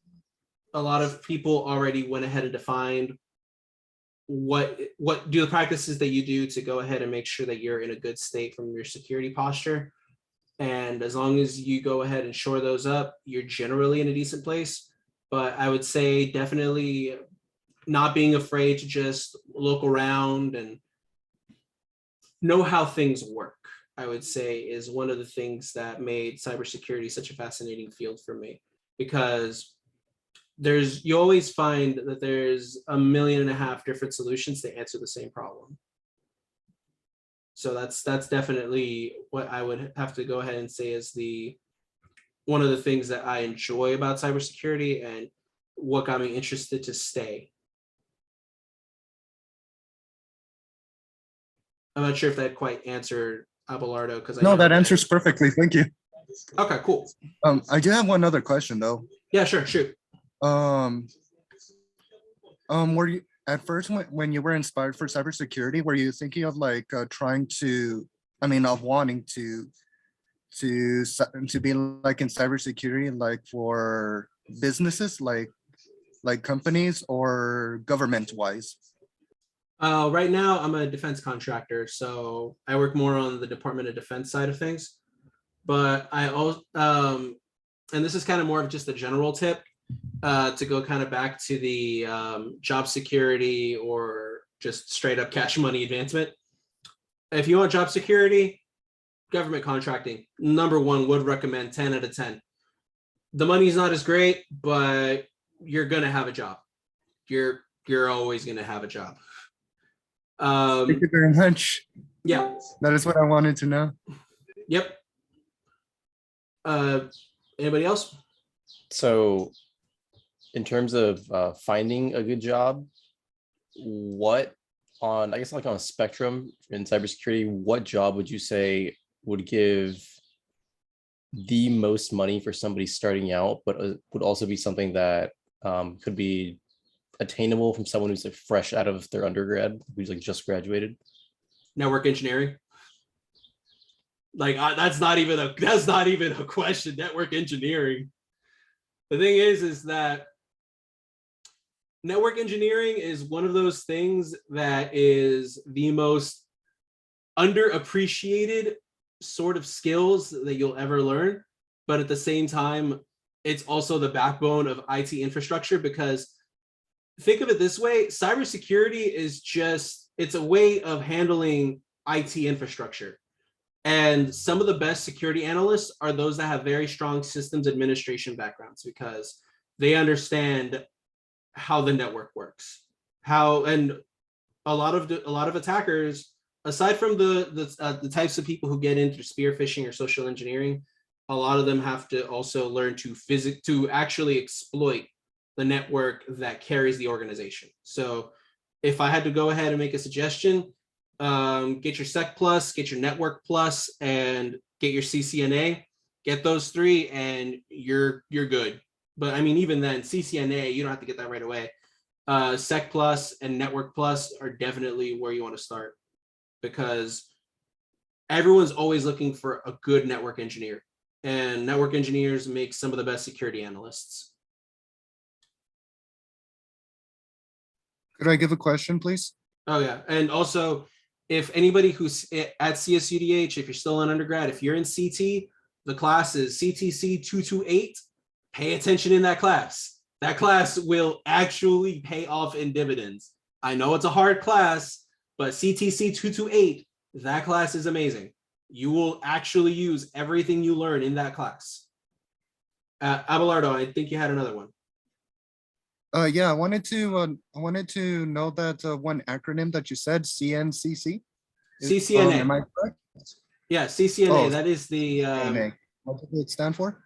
a lot of people already went ahead and defined what do the practices that you do to go ahead and make sure that you're in a good state from your security posture. And as long as you go ahead and shore those up, you're generally in a decent place. But I would say definitely not being afraid to just look around and know how things work, I would say, is one of the things that made cybersecurity such a fascinating field for me, because you always find that there's 1.5 million different solutions to answer the same problem. So that's definitely what I would have to go ahead and say is one of the things that I enjoy about cybersecurity and what got me interested to stay. I'm not sure if that quite answered Abelardo, because No, that answers perfectly. Thank you. Okay, cool. I do have one other question though. Yeah, sure, shoot. Were you at first when you were inspired for cybersecurity, were you thinking of like wanting to be like in cybersecurity, like for businesses, like companies, or government wise? Right now, I'm a defense contractor, so I work more on the Department of Defense side of things. But I also, and this is kind of more of just a general tip, to go kind of back to the job security or just straight up cash money advancement. If you want job security, government contracting, #1, would recommend 10 out of 10. The money's not as great, but you're gonna have a job. You're always gonna have a job. Thank you very much. Yeah. That is what I wanted to know. Yep. Anybody else? So in terms of finding a good job, what on, I guess like on a spectrum in cybersecurity, what job would you say would give the most money for somebody starting out, but would also be something that could be attainable from someone who's like fresh out of their undergrad, who's like just graduated? Network engineering. Like that's not even a question. Network engineering. The thing is that network engineering is one of those things that is the most underappreciated sort of skills that you'll ever learn. But at the same time, it's also the backbone of IT infrastructure, because think of it this way, cybersecurity is just, it's a way of handling IT infrastructure. And some of the best security analysts are those that have very strong systems administration backgrounds, because they understand how the network works. And a lot of attackers, aside from the types of people who get into spear phishing or social engineering, a lot of them have to also learn to actually exploit the network that carries the organization. So if I had to go ahead and make a suggestion, get your Sec Plus, get your Network Plus, and get your CCNA. Get those three, and you're good. But I mean, even then, CCNA, you don't have to get that right away. Sec Plus and Network Plus are definitely where you want to start, because everyone's always looking for a good network engineer, and network engineers make some of the best security analysts. Could I give a question, please? Oh yeah, and also, if anybody who's at CSUDH, if you're still an undergrad, if you're in CT, the class is CTC 228. Pay attention in that class. That class will actually pay off in dividends. I know it's a hard class, but CTC 228, that class is amazing. You will actually use everything you learn in that class. Abelardo, I think you had another one. Yeah, I wanted to know that one acronym that you said, CNCC. CCNA. Am I correct? Yeah, CCNA. Oh, that is the CNA. What does it stand for?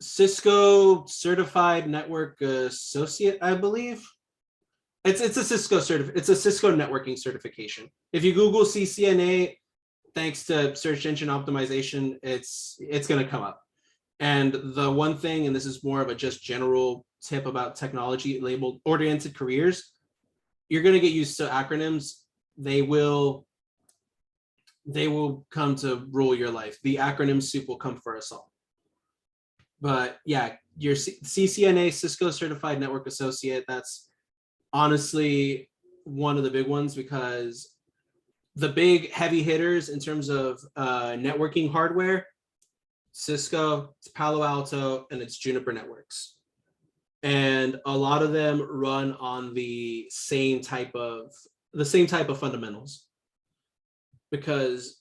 Cisco Certified Network Associate, I believe. It's a Cisco it's a Cisco networking certification. If you Google CCNA, thanks to search engine optimization, it's going to come up. And the one thing, and this is more of a just general tip about technology labeled oriented careers, you're going to get used to acronyms. They will come to rule your life. The acronym soup will come for us all. But yeah, your CCNA, Cisco Certified Network Associate, that's honestly one of the big ones, because the big heavy hitters in terms of networking hardware, Cisco, it's Palo Alto, and it's Juniper Networks. And a lot of them run on the same type of fundamentals, because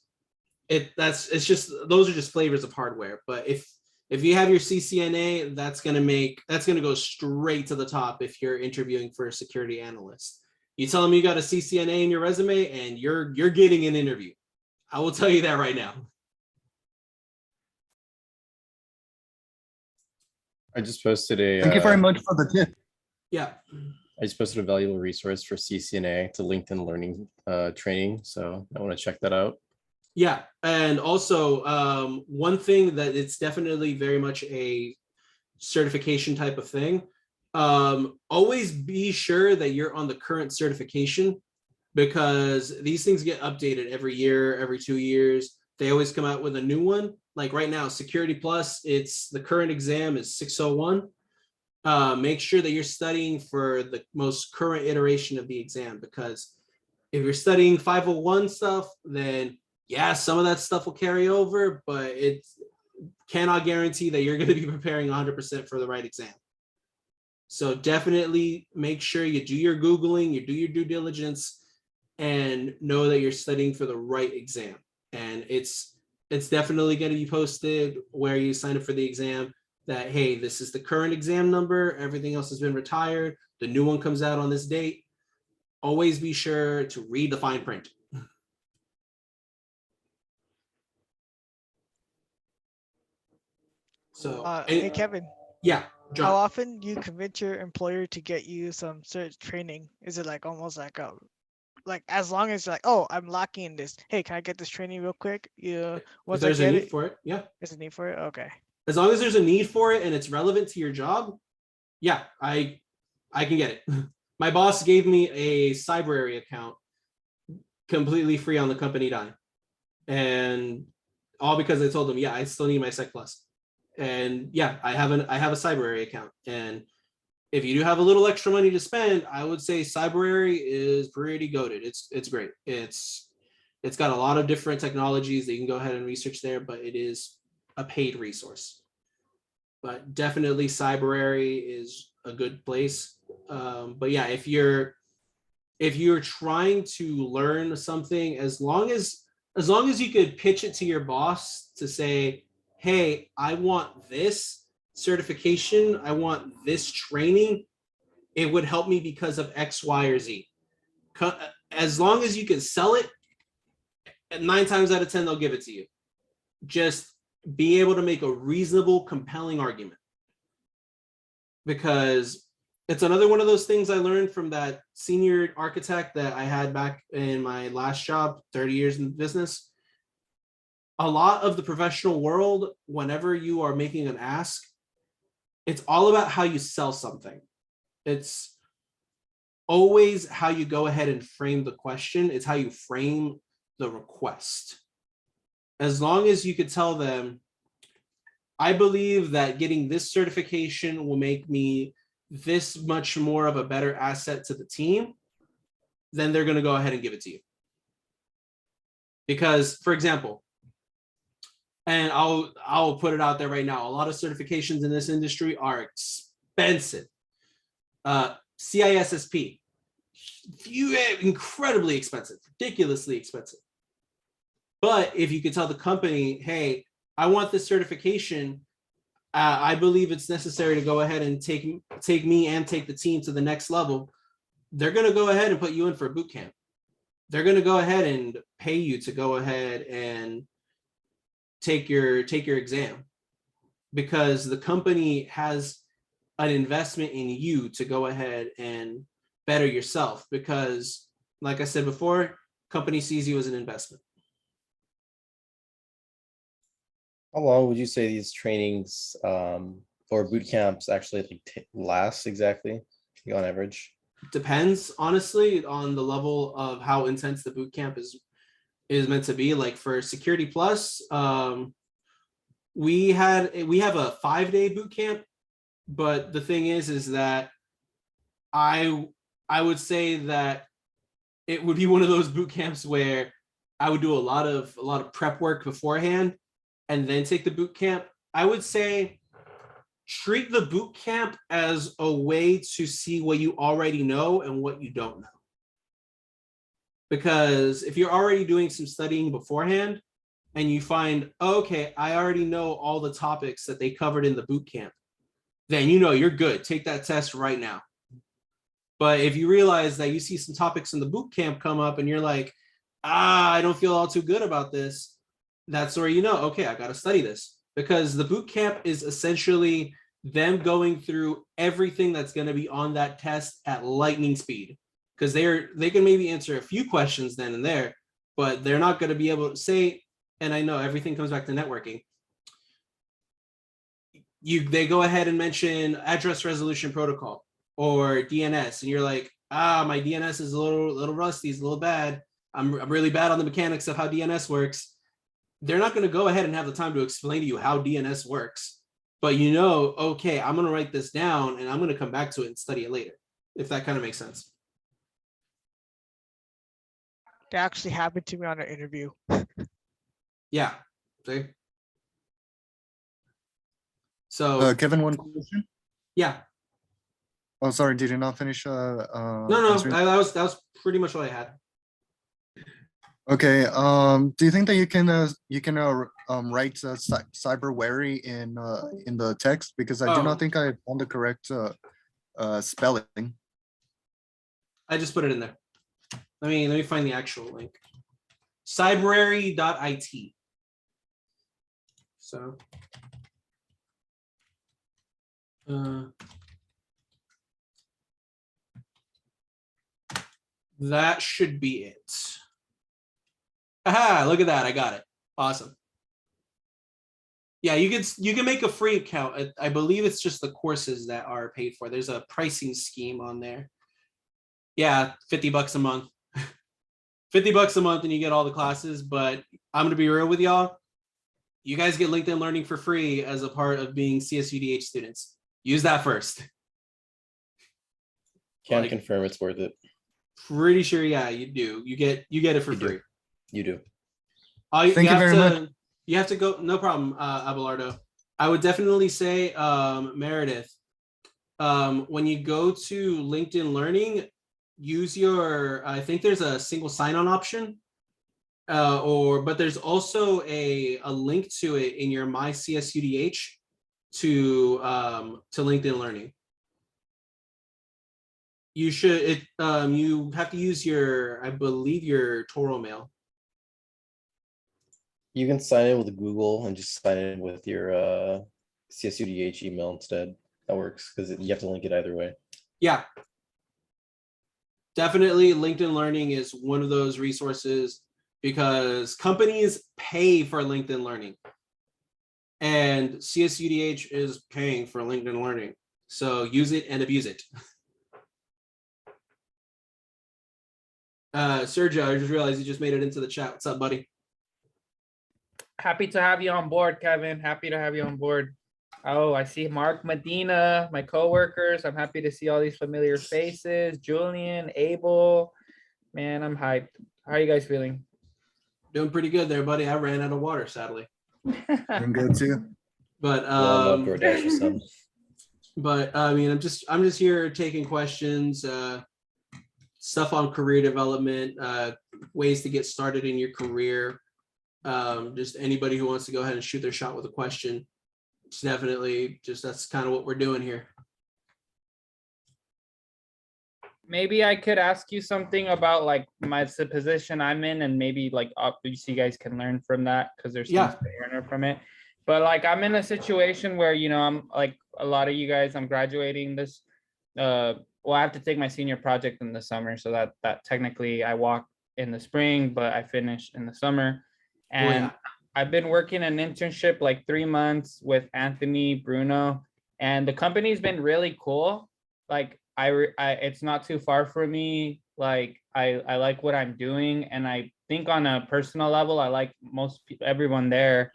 it's just, those are just flavors of hardware. But if you have your CCNA, that's gonna go straight to the top if you're interviewing for a security analyst. You tell them you got a CCNA in your resume, and you're getting an interview. I will tell you that right now. I just posted a. Thank you very much for the tip. Yeah. I just posted a valuable resource for CCNA. It's a LinkedIn learning training, so I want to check that out. Yeah, and also one thing that it's definitely very much a certification type of thing. Always be sure that you're on the current certification, because these things get updated every year, every 2 years. They always come out with a new one. Like right now, Security Plus, it's the current exam is 601. Make sure that you're studying for the most current iteration of the exam, because if you're studying 501 stuff, then yeah, some of that stuff will carry over, but it cannot guarantee that you're going to be preparing 100% for the right exam. So definitely make sure you do your Googling, you do your due diligence, and know that you're studying for the right exam. And it's definitely going to be posted where you sign up for the exam that, hey, this is the current exam number, everything else has been retired, the new one comes out on this date. Always be sure to read the fine print. So, Hey Kevin, yeah, John. how often do you convince your employer to get you some cert training? Is it like almost like a, like as long as like, oh, I'm lacking in this, hey, can I get this training real quick? Yeah, If once I there's a get need it, for it, yeah. there's a need for it. Okay. As long as there's a need for it and it's relevant to your job, yeah, I can get it. My boss gave me a Cybrary account completely free on the company dime, and all because I told them, yeah, I still need my Sec Plus, and yeah, I have a Cybrary account, and if you do have a little extra money to spend, I would say Cybrary is pretty goated. It's great. It's got a lot of different technologies that you can go ahead and research there, but it is a paid resource. But definitely Cybrary is a good place. But yeah, if you're trying to learn something, as long as you could pitch it to your boss to say, hey, I want this certification, I want this training, it would help me because of X, Y, or Z. As long as you can sell it, 9 times out of 10, they'll give it to you. Just be able to make a reasonable, compelling argument. Because it's another one of those things I learned from that senior architect that I had back in my last job, 30 years in business. A lot of the professional world, whenever you are making an ask, it's all about how you sell something. It's always how you go ahead and frame the question. It's how you frame the request. As long as you could tell them, I believe that getting this certification will make me this much more of a better asset to the team, then they're going to go ahead and give it to you. Because, for example, and I'll put it out there right now, a lot of certifications in this industry are expensive. CISSP, incredibly expensive, ridiculously expensive. But if you could tell the company, hey, I want this certification, I believe it's necessary to go ahead and take me and take the team to the next level, they're going to go ahead and put you in for a boot camp. They're going to go ahead and pay you to go ahead and take your exam, because the company has an investment in you to go ahead and better yourself. Because, like I said before, company sees you as an investment. How long would you say these trainings or boot camps actually last exactly on average? Depends, honestly, on the level of how intense the boot camp is meant to be. Like for Security Plus, we have a 5-day boot camp, but the thing is that I would say that it would be one of those boot camps where I would do a lot of prep work beforehand and then take the boot camp. I would say treat the boot camp as a way to see what you already know and what you don't know. Because if you're already doing some studying beforehand and you find, okay, I already know all the topics that they covered in the boot camp, then you know you're good. Take that test right now. But if you realize that you see some topics in the boot camp come up and you're like, I don't feel all too good about this, that's where you know, okay, I got to study this. Because the boot camp is essentially them going through everything that's going to be on that test at lightning speed. Because they can maybe answer a few questions then and there, but they're not going to be able to say, and I know everything comes back to networking. They go ahead and mention address resolution protocol or DNS, and you're like, my DNS is a little rusty, it's a little bad. I'm really bad on the mechanics of how DNS works. They're not going to go ahead and have the time to explain to you how DNS works, but you know, okay, I'm going to write this down and I'm going to come back to it and study it later, if that kind of makes sense. That actually happened to me on an interview. Yeah. See? So Kevin, one question. yeah. Oh, sorry, did you not finish? No, answering? that was pretty much what I had. Okay. Do you think that you can write cyber wary in the text, because I do Oh. not think I found the correct spelling. I just put it in there. Let me find the actual link. Cybrary.it. So that should be it. Aha, look at that. I got it. Awesome. Yeah, you can make a free account. I believe it's just the courses that are paid for. There's a pricing scheme on there. Yeah, $50 a month. $50 a month and you get all the classes, but I'm gonna be real with y'all. You guys get LinkedIn Learning for free as a part of being CSUDH students. Use that first. Can confirm it's worth it. Pretty sure, yeah, you do. You get it for You do. free. You do. Thank you very much. You have to go. No problem, Abelardo. I would definitely say, Meredith, when you go to LinkedIn Learning, use your, I think there's a single sign-on option. But there's also a link to it in your My CSUDH to LinkedIn Learning. You should you have to use your, I believe, your Toro mail. You can sign in with Google and just sign in with your CSUDH email instead. That works because you have to link it either way. Yeah. Definitely LinkedIn Learning is one of those resources because companies pay for LinkedIn Learning. And CSUDH is paying for LinkedIn Learning. So use it and abuse it. Sergio, I just realized you just made it into the chat. What's up, buddy? Happy to have you on board, Kevin. Happy to have you on board. Oh, I see Mark Medina, my coworkers. I'm happy to see all these familiar faces. Julian, Abel. Man, I'm hyped. How are you guys feeling? Doing pretty good there, buddy. I ran out of water, sadly. I'm good too. But Love DoorDash or something. but I mean, I'm just here taking questions, stuff on career development, ways to get started in your career. Just anybody who wants to go ahead and shoot their shot with a question. It's definitely just, that's kind of what we're doing here. Maybe I could ask you something about like the position I'm in, and maybe like obviously you guys can learn from that because there's things to learn from it. But like I'm in a situation where, you know, I'm like a lot of you guys, I'm graduating this. Well, I have to take my senior project in the summer, so that technically I walk in the spring, but I finish in the summer. And I've been working an internship like 3 months with Anthony, Bruno, and the company's been really cool. Like it's not too far for me. Like I like what I'm doing, and I think on a personal level, I like everyone there.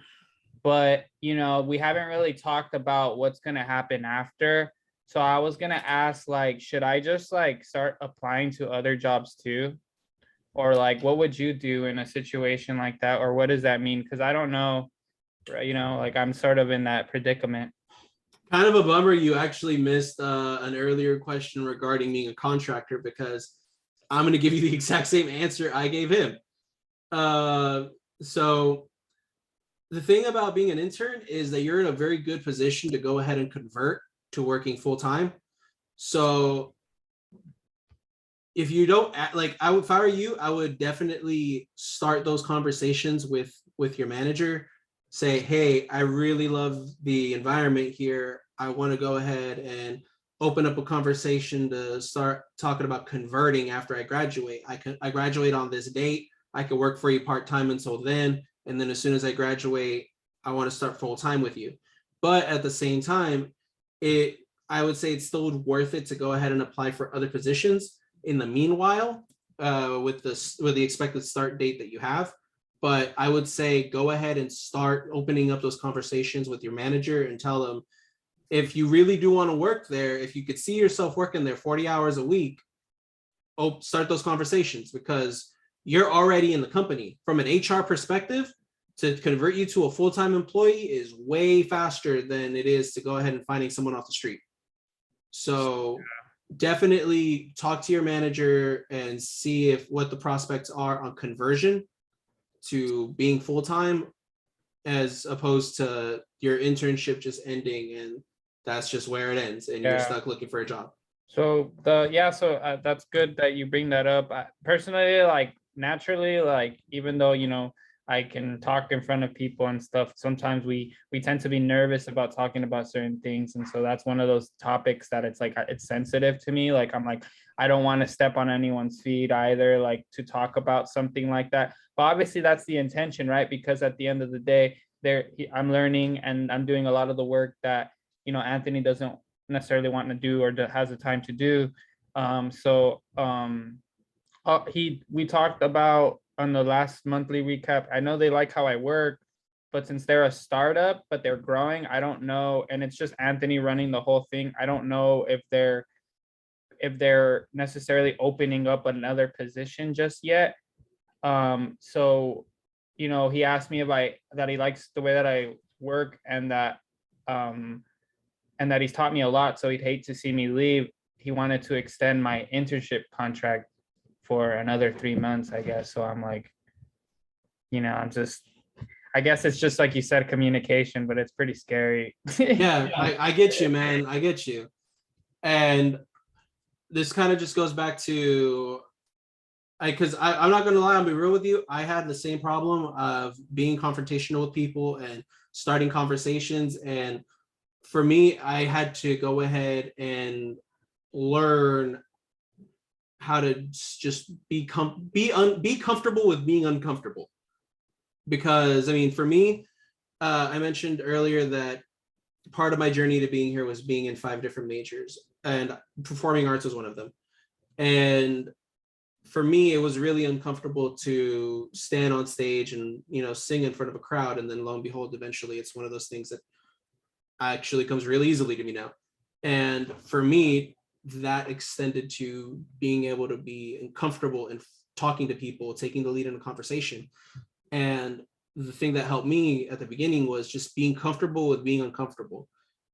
But you know, we haven't really talked about what's gonna happen after. So I was gonna ask, like, should I just like start applying to other jobs too? Or like, what would you do in a situation like that? Or what does that mean? Because I don't know, you know, like I'm sort of in that predicament. Kind of a bummer you actually missed an earlier question regarding being a contractor, because I'm going to give you the exact same answer I gave him. So the thing about being an intern is that you're in a very good position to go ahead and convert to working full time. So if you don't like, if I were you, I would definitely start those conversations with your manager. Say, hey, I really love the environment here. I want to go ahead and open up a conversation to start talking about converting after I graduate. I graduate on this date. I could work for you part-time until then. And then as soon as I graduate, I want to start full-time with you. But at the same time, I would say it's still worth it to go ahead and apply for other positions in the meanwhile, with the expected start date that you have. But I would say go ahead and start opening up those conversations with your manager and tell them, if you really do want to work there, if you could see yourself working there 40 hours a week, start those conversations, because you're already in the company. From an HR perspective, to convert you to a full-time employee is way faster than it is to go ahead and finding someone off the street. So definitely talk to your manager and see what the prospects are on conversion to being full-time, as opposed to your internship just ending and that's just where it ends and you're stuck looking for a job. So that's good that you bring that up. Personally, like naturally, like even though, you know, I can talk in front of people and stuff, sometimes we tend to be nervous about talking about certain things. And so that's one of those topics that it's like, it's sensitive to me. Like, I'm like, I don't want to step on anyone's feet either, like to talk about something like that. But obviously that's the intention, right? Because at the end of the day, I'm learning and I'm doing a lot of the work that, you know, Anthony doesn't necessarily want to do or has the time to do. We talked about on the last monthly recap, I know they like how I work, but since they're a startup, but they're growing, I don't know. And it's just Anthony running the whole thing. I don't know if they're necessarily opening up another position just yet. So, you know, he asked me that he likes the way that I work and that, and that he's taught me a lot. So he'd hate to see me leave. He wanted to extend my internship contract for another 3 months, I guess. So I'm like, I guess it's just like you said, communication, but it's pretty scary. Yeah, I get you, man. I get you. And this kind of just goes back to, because I'm not going to lie, I'll be real with you. I had the same problem of being confrontational with people and starting conversations. And for me, I had to go ahead and learn how to just be comfortable with being uncomfortable. Because I mean, for me, I mentioned earlier that part of my journey to being here was being in 5 different majors, and performing arts was one of them. And for me, it was really uncomfortable to stand on stage and, sing in front of a crowd. And then lo and behold, eventually it's one of those things that actually comes really easily to me now. And for me, that extended to being able to be comfortable and talking to people, taking the lead in a conversation. And the thing that helped me at the beginning was just being comfortable with being uncomfortable.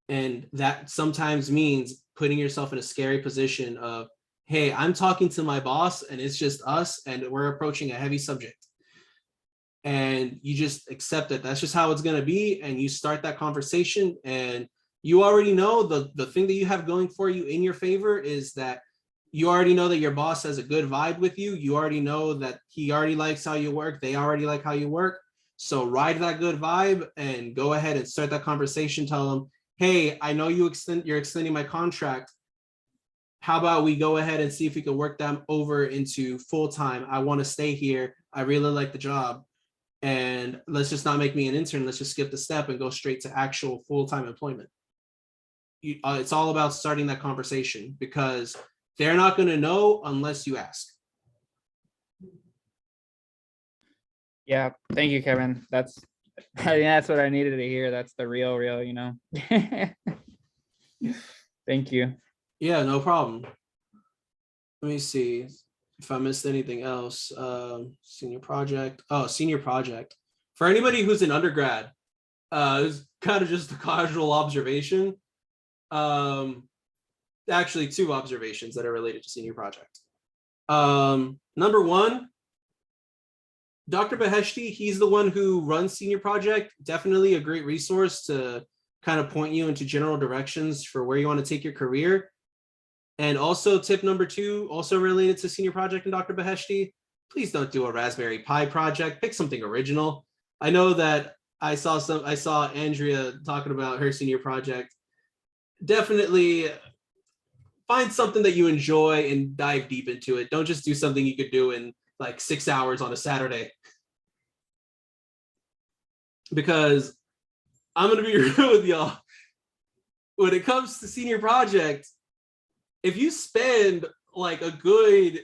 And that sometimes means putting yourself in a scary position of, hey, I'm talking to my boss and it's just us and we're approaching a heavy subject. And you just accept it. That's just how it's going to be. And you start that conversation, and you already know the thing that you have going for you in your favor is that you already know that your boss has a good vibe with you. You already know that he already likes how you work. They already like how you work. So ride that good vibe and go ahead and start that conversation. Tell them, hey, I know you're extending my contract. How about we go ahead and see if we can work them over into full-time? I want to stay here. I really like the job. And let's just not make me an intern. Let's just skip the step and go straight to actual full-time employment. It's all about starting that conversation, because they're not going to know unless you ask. Yeah, thank you, Kevin. That's what I needed to hear. That's the real, Thank you. Yeah, no problem. Let me see if I missed anything else. Senior project. Oh, senior project. For anybody who's an undergrad, it's kind of just a casual observation. Actually, 2 observations that are related to senior project. Number 1, Dr. Beheshti, he's the one who runs senior project. Definitely a great resource to kind of point you into general directions for where you want to take your career. And also tip number 2, also related to senior project and Dr. Beheshti, please don't do a Raspberry Pi project. Pick something original. I know that I saw Andrea talking about her senior project. Definitely find something that you enjoy and dive deep into it. Don't just do something you could do in like 6 hours on a Saturday. Because I'm going to be real with y'all. When it comes to senior project, if you spend like a good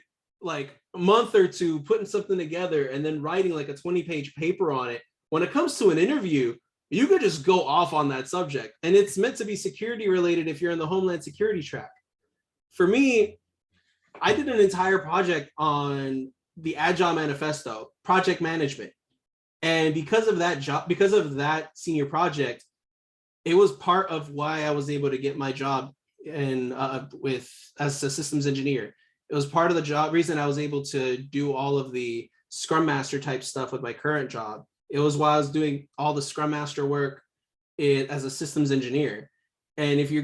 month or 2 putting something together and then writing like a 20-page paper on it, when it comes to an interview, you could just go off on that subject. And it's meant to be security related if you're in the Homeland Security track. For me, I did an entire project on the Agile Manifesto, project management. And because of that senior project, it was part of why I was able to get my job as a systems engineer. It was part of the reason I was able to do all of the Scrum Master type stuff with my current job. It was while I was doing all the Scrum Master work as a systems engineer. And if you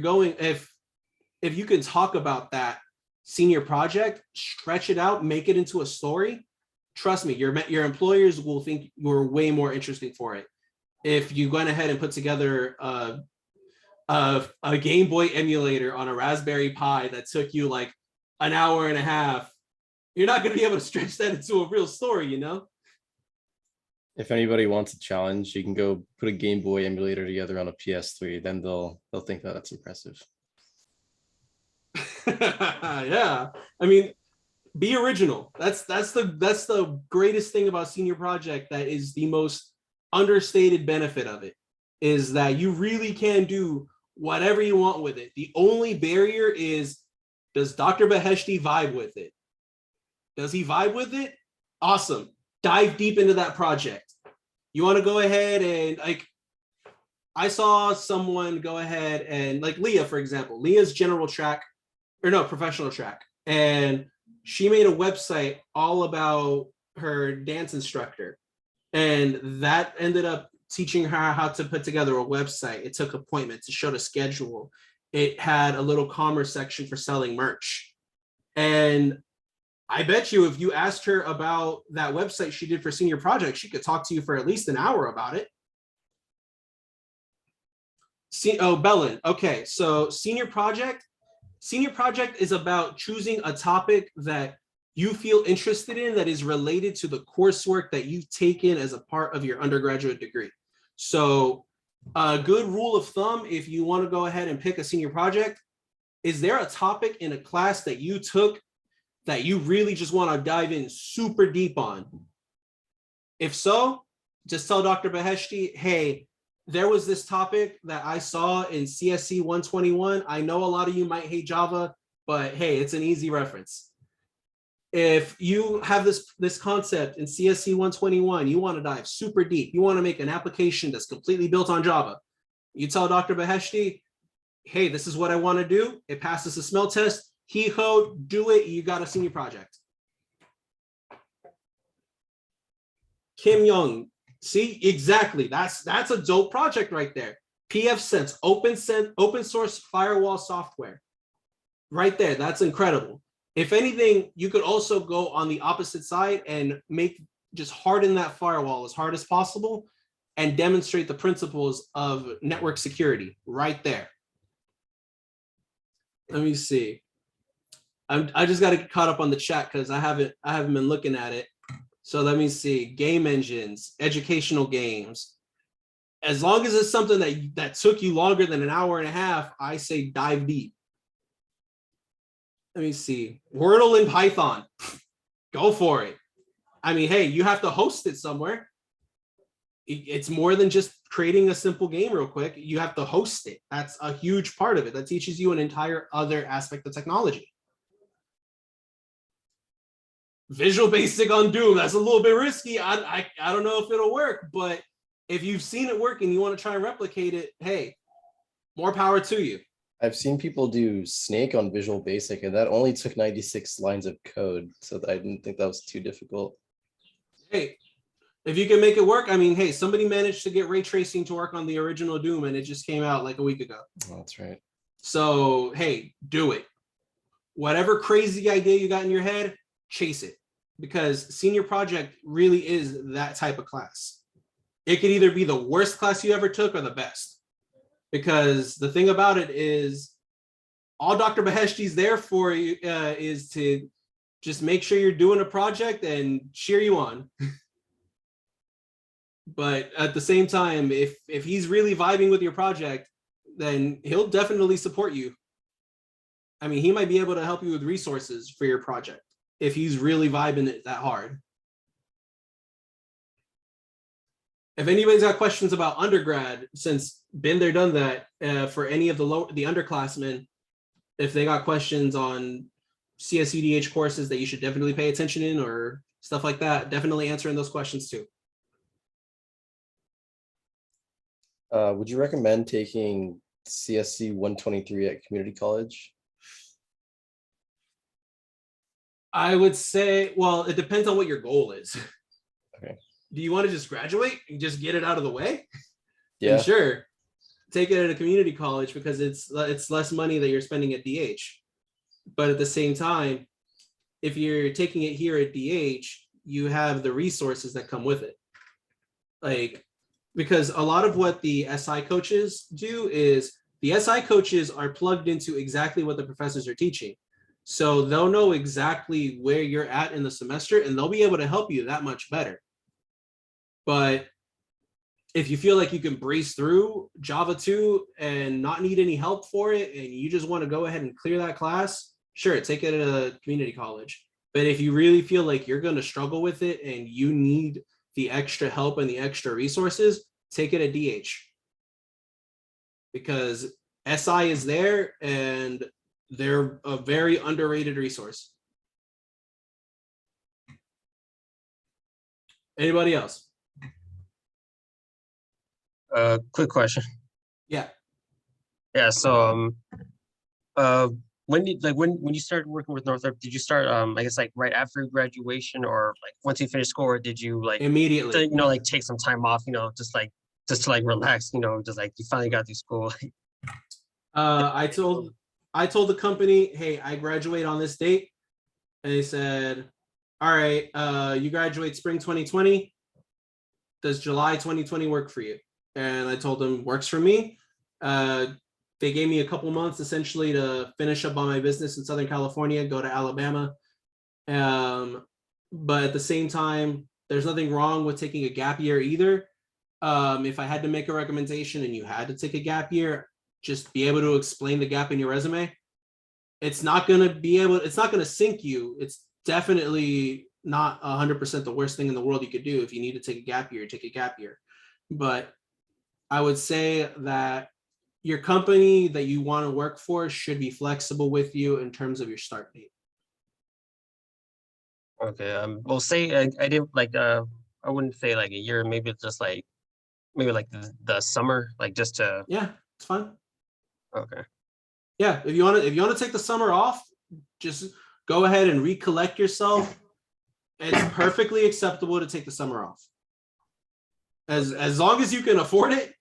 can talk about that senior project, stretch it out, make it into a story, trust me, your employers will think you're way more interesting for it. If you went ahead and put together a Game Boy emulator on a Raspberry Pi that took you like an hour and a half, you're not going to be able to stretch that into a real story, If anybody wants a challenge, you can go put a Game Boy emulator together on a PS3. Then they'll think that that's impressive. Yeah, I mean, be original. That's the greatest thing about senior project. That is the most understated benefit of it, is that you really can do whatever you want with it. The only barrier is, does Dr. Beheshti vibe with it? Does he vibe with it? Awesome. Dive deep into that project. You want to go ahead and I saw someone go ahead and like Leah, for example, Leah's general track, or no, professional track. And she made a website all about her dance instructor. And that ended up teaching her how to put together a website. It took appointments, it showed a schedule. It had a little commerce section for selling merch. And I bet you if you asked her about that website she did for senior project, she could talk to you for at least an hour about it. Oh, Bellin. Okay, so senior project is about choosing a topic that you feel interested in that is related to the coursework that you've taken as a part of your undergraduate degree. So a good rule of thumb, if you want to go ahead and pick a senior project, is there a topic in a class that you took that you really just want to dive in super deep on? If so, just tell Dr. Beheshti, hey, there was this topic that I saw in CSC 121. I know a lot of you might hate Java, but hey, it's an easy reference. If you have this concept in CSC 121, you want to dive super deep, you want to make an application that's completely built on Java, you tell Dr. Beheshti, hey, this is what I want to do. It passes the smell test. He-ho, do it. You got a senior project. Kim Young, see, exactly. That's a dope project right there. pfSense, open source firewall software. Right there, that's incredible. If anything, you could also go on the opposite side and just harden that firewall as hard as possible and demonstrate the principles of network security right there. Let me see. I just got to get caught up on the chat because I haven't been looking at it. So let me see. Game engines, educational games. As long as it's something that took you longer than an hour and a half, I say dive deep. Let me see. Wordle and Python. Go for it. I mean, hey, you have to host it somewhere. It's more than just creating a simple game real quick. You have to host it. That's a huge part of it. That teaches you an entire other aspect of technology. Visual Basic on Doom. That's a little bit risky. I don't know if it'll work, but if you've seen it work and you want to try and replicate it, hey, more power to you. I've seen people do Snake on Visual Basic, and that only took 96 lines of code, so I didn't think that was too difficult. Hey, if you can make it work, I mean, hey, somebody managed to get ray tracing to work on the original Doom, and it just came out like a week ago. Oh, that's right. So, hey, do it. Whatever crazy idea you got in your head, chase it, because senior project really is that type of class. It could either be the worst class you ever took or the best. Because the thing about it is, all Dr. Beheshti's there for you is to just make sure you're doing a project and cheer you on. But at the same time, if he's really vibing with your project, then he'll definitely support you. I mean, he might be able to help you with resources for your project if he's really vibing it that hard. If anybody's got questions about undergrad, since been there, done that, for any of the underclassmen, if they got questions on CSUDH courses that you should definitely pay attention in or stuff like that, definitely answering those questions too. Would you recommend taking CSC 123 at community college? I would say, well, it depends on what your goal is. Okay. Do you want to just graduate and just get it out of the way? Yeah. And sure, take it at a community college because it's less money that you're spending at DH. But at the same time, if you're taking it here at DH, you have the resources that come with it. Like, because a lot of what the SI coaches do is the SI coaches are plugged into exactly what the professors are teaching. So they'll know exactly where you're at in the semester and they'll be able to help you that much better. But if you feel like you can breeze through Java 2 and not need any help for it, and you just want to go ahead and clear that class, sure, take it at a community college. But if you really feel like you're going to struggle with it and you need the extra help and the extra resources, take it at DH. Because SI is there and they're a very underrated resource. Anybody else? Quick question. Yeah. Yeah, so when you started working with Northrop, did you start I guess like right after graduation, or like once you finished school, or did you like Immediately. like take some time off, just to like relax, just like you finally got through school? I told the company, hey, I graduate on this date. And they said, all right, you graduate spring 2020. Does July 2020 work for you? And I told them, works for me. They gave me a couple months essentially to finish up on my business in Southern California, go to Alabama. But at the same time, there's nothing wrong with taking a gap year either. If I had to make a recommendation and you had to take a gap year, just be able to explain the gap in your resume. It's not going to sink you. It's definitely not 100% the worst thing in the world you could do. If you need to take a gap year, take a gap year. But I would say that your company that you want to work for should be flexible with you in terms of your start date. Okay, well, say I didn't I wouldn't say like a year, maybe it's just like maybe like the summer, like just to. Yeah, it's fine. Okay. Yeah, if you want to take the summer off, just go ahead and recollect yourself. It's perfectly acceptable to take the summer off. As long as you can afford it,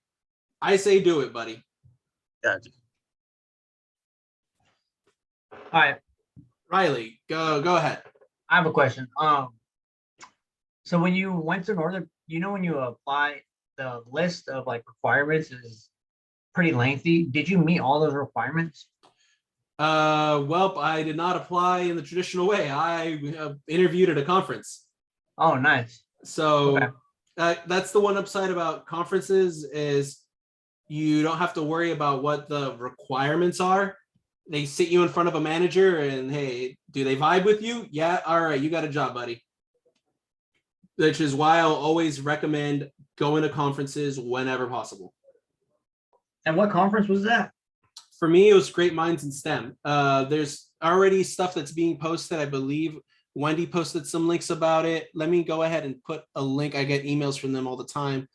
I say do it, buddy. Gotcha. Hi, Riley, go ahead. I have a question. So when you went to Northern, when you apply, the list of like requirements is pretty lengthy. Did you meet all those requirements? Well, I did not apply in the traditional way. I interviewed at a conference. Oh, nice. So Okay. that's the one upside about conferences is you don't have to worry about what the requirements are. They sit you in front of a manager and, hey, do they vibe with you? Yeah. All right. You got a job, buddy. Which is why I'll always recommend going to conferences whenever possible. And what conference was that? For me, it was Great Minds in STEM. There's already stuff that's being posted. I believe Wendy posted some links about it. Let me go ahead and put a link. I get emails from them all the time.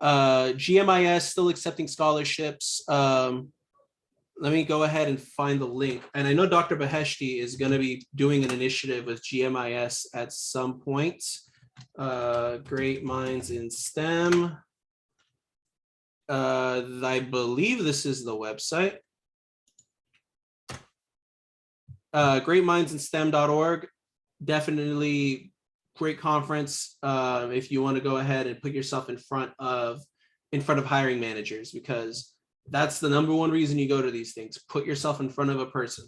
GMIS still accepting scholarships. Let me go ahead and find the link. And I know Dr. Beheshti is going to be doing an initiative with GMIS at some point. Great Minds in STEM. I believe this is the website. greatmindsinstem.org. Definitely great conference if you want to go ahead and put yourself in front of hiring managers, because that's the number one reason you go to these things. Put yourself in front of a person.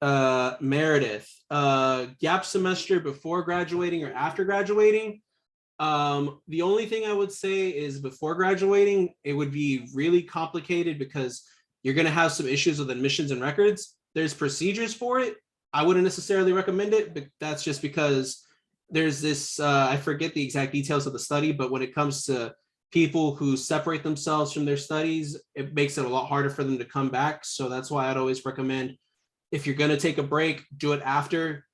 Meredith, gap semester before graduating or after graduating. The only thing I would say is before graduating, it would be really complicated because you're going to have some issues with admissions and records. There's procedures for it. I wouldn't necessarily recommend it, but that's just because there's this, I forget the exact details of the study, but when it comes to people who separate themselves from their studies, it makes it a lot harder for them to come back. So that's why I'd always recommend, if you're going to take a break, do it after.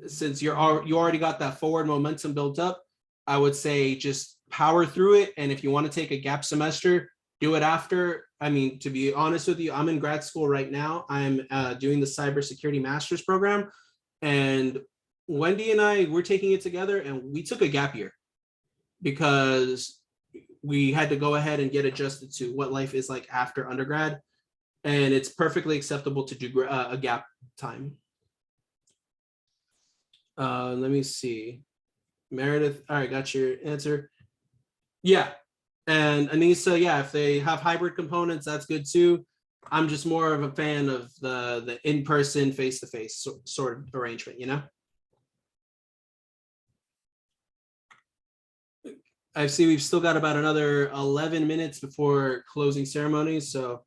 Since you already got that forward momentum built up, I would say just power through it. And if you want to take a gap semester, do it after. I mean, to be honest with you, I'm in grad school right now. I'm doing the cybersecurity master's program. And Wendy and I, we're taking it together, and we took a gap year because we had to go ahead and get adjusted to what life is like after undergrad. And it's perfectly acceptable to do a gap time. Let me see. Meredith, all right, got your answer. Yeah. And Anissa, yeah, if they have hybrid components, that's good too. I'm just more of a fan of the in-person, face-to-face sort of arrangement, you know? I see we've still got about another 11 minutes before closing ceremonies. So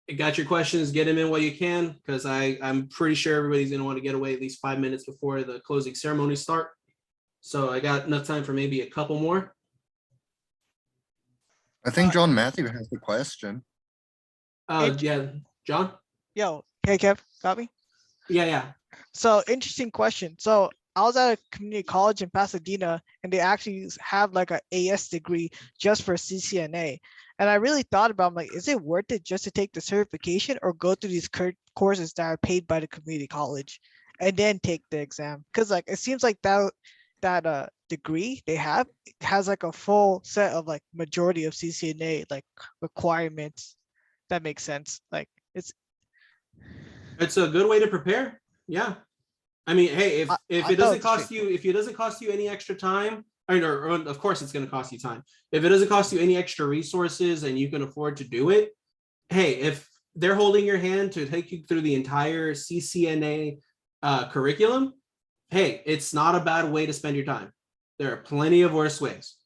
I got your questions, get them in while you can, because I'm pretty sure everybody's going to want to get away at least 5 minutes before the closing ceremonies start. So I got enough time for maybe a couple more. I think John Matthew has the question. Yeah, John? Yo, hey Kev, got me? Yeah. So interesting question. So I was at a community college in Pasadena, and they actually have like a AS degree just for CCNA. And I really thought about, like, is it worth it just to take the certification or go through these courses that are paid by the community college and then take the exam? Because like it seems like that degree they have has like a full set of like majority of CCNA like requirements. That makes sense. Like it's It's a good way to prepare. Yeah. I mean, hey, if I it thought doesn't it was cost you, if it doesn't cost you any extra time, or of course it's going to cost you time. If it doesn't cost you any extra resources and you can afford to do it, hey, if they're holding your hand to take you through the entire CCNA curriculum, hey, it's not a bad way to spend your time. There are plenty of worse ways.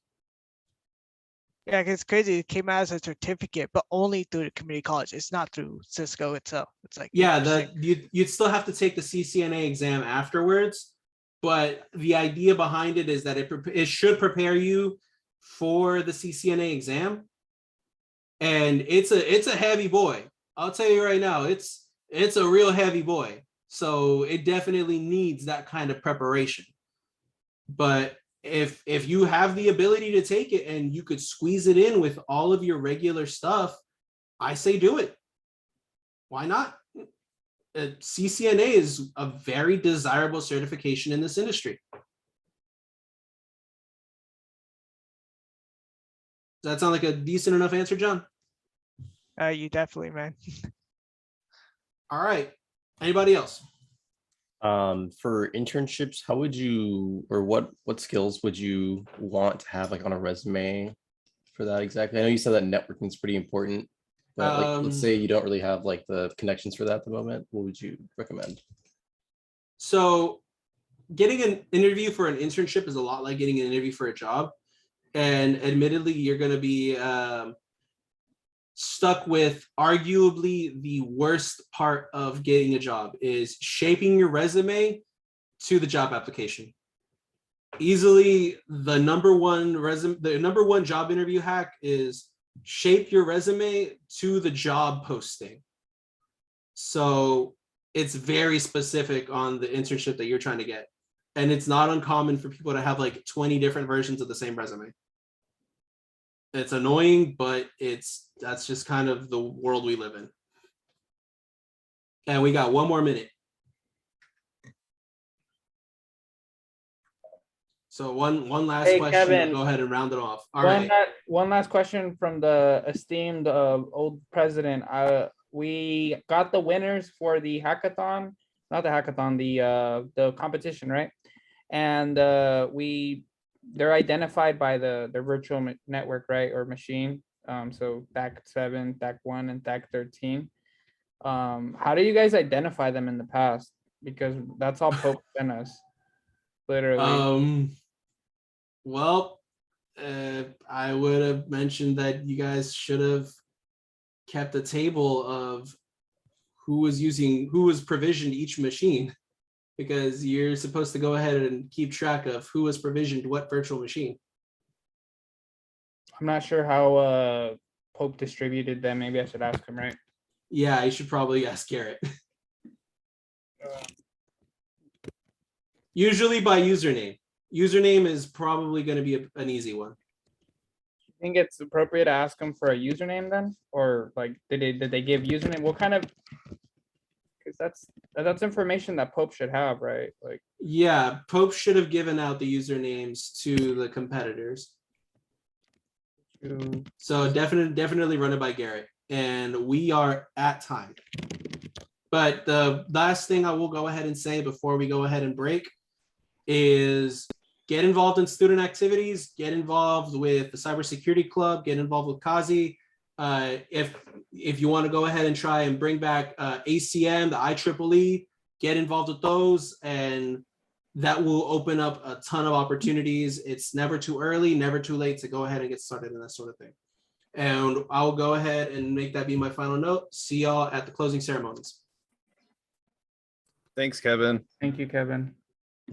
Yeah, 'cause it's crazy. It came out as a certificate, but only through the community college. It's not through Cisco itself. It's like Yeah, interesting. you'd still have to take the CCNA exam afterwards, but the idea behind it is that it should prepare you for the CCNA exam, and it's a heavy boy. I'll tell you right now, it's a real heavy boy. So it definitely needs that kind of preparation. But if you have the ability to take it and you could squeeze it in with all of your regular stuff, I say do it. Why not? CCNA is a very desirable certification in this industry. Does that sound like a decent enough answer, John? You definitely, man. All right. Anybody else? For internships, how would you, or what skills would you want to have like on a resume for that exactly? I know you said that networking is pretty important, but like let's say you don't really have like the connections for that at the moment. What would you recommend? So getting an interview for an internship is a lot like getting an interview for a job. And admittedly, you're going to be stuck with arguably the worst part of getting a job is shaping your resume to the job application. Easily the number one job interview hack is shape your resume to the job posting. So it's very specific on the internship that you're trying to get. And it's not uncommon for people to have like 20 different versions of the same resume. It's annoying, but that's just kind of the world we live in. And we got 1 more minute. So one last Hey, question. Kevin. Go ahead and round it off. All right. One last question from the esteemed old president. We got the winners for the hackathon, not the hackathon, the competition, right? And they're identified by the virtual network, right, or machine. So DAC7, DAC1, and DAC13. How do you guys identify them in the past? Because that's all Pope sent us, literally. Well, I would have mentioned that you guys should have kept a table of who was provisioned each machine, because you're supposed to go ahead and keep track of who was provisioned what virtual machine. I'm not sure how Pope distributed them. Maybe I should ask him, right? Yeah, you should probably ask Garrett. Usually by username. Username is probably going to be an easy one. You think it's appropriate to ask them for a username then, or like did they give username? What kind of? Because that's information that Pope should have, right? Like, yeah, Pope should have given out the usernames to the competitors. So definitely run it by Garrett. And we are at time. But the last thing I will go ahead and say before we go ahead and break is get involved in student activities, get involved with the cybersecurity club, get involved with Kazi. If you want to go ahead and try and bring back ACM, the IEEE, get involved with those, and that will open up a ton of opportunities. It's never too early, never too late to go ahead and get started in that sort of thing. And I'll go ahead and make that be my final note. See y'all at the closing ceremonies. Thanks, Kevin. thank you, Kevin.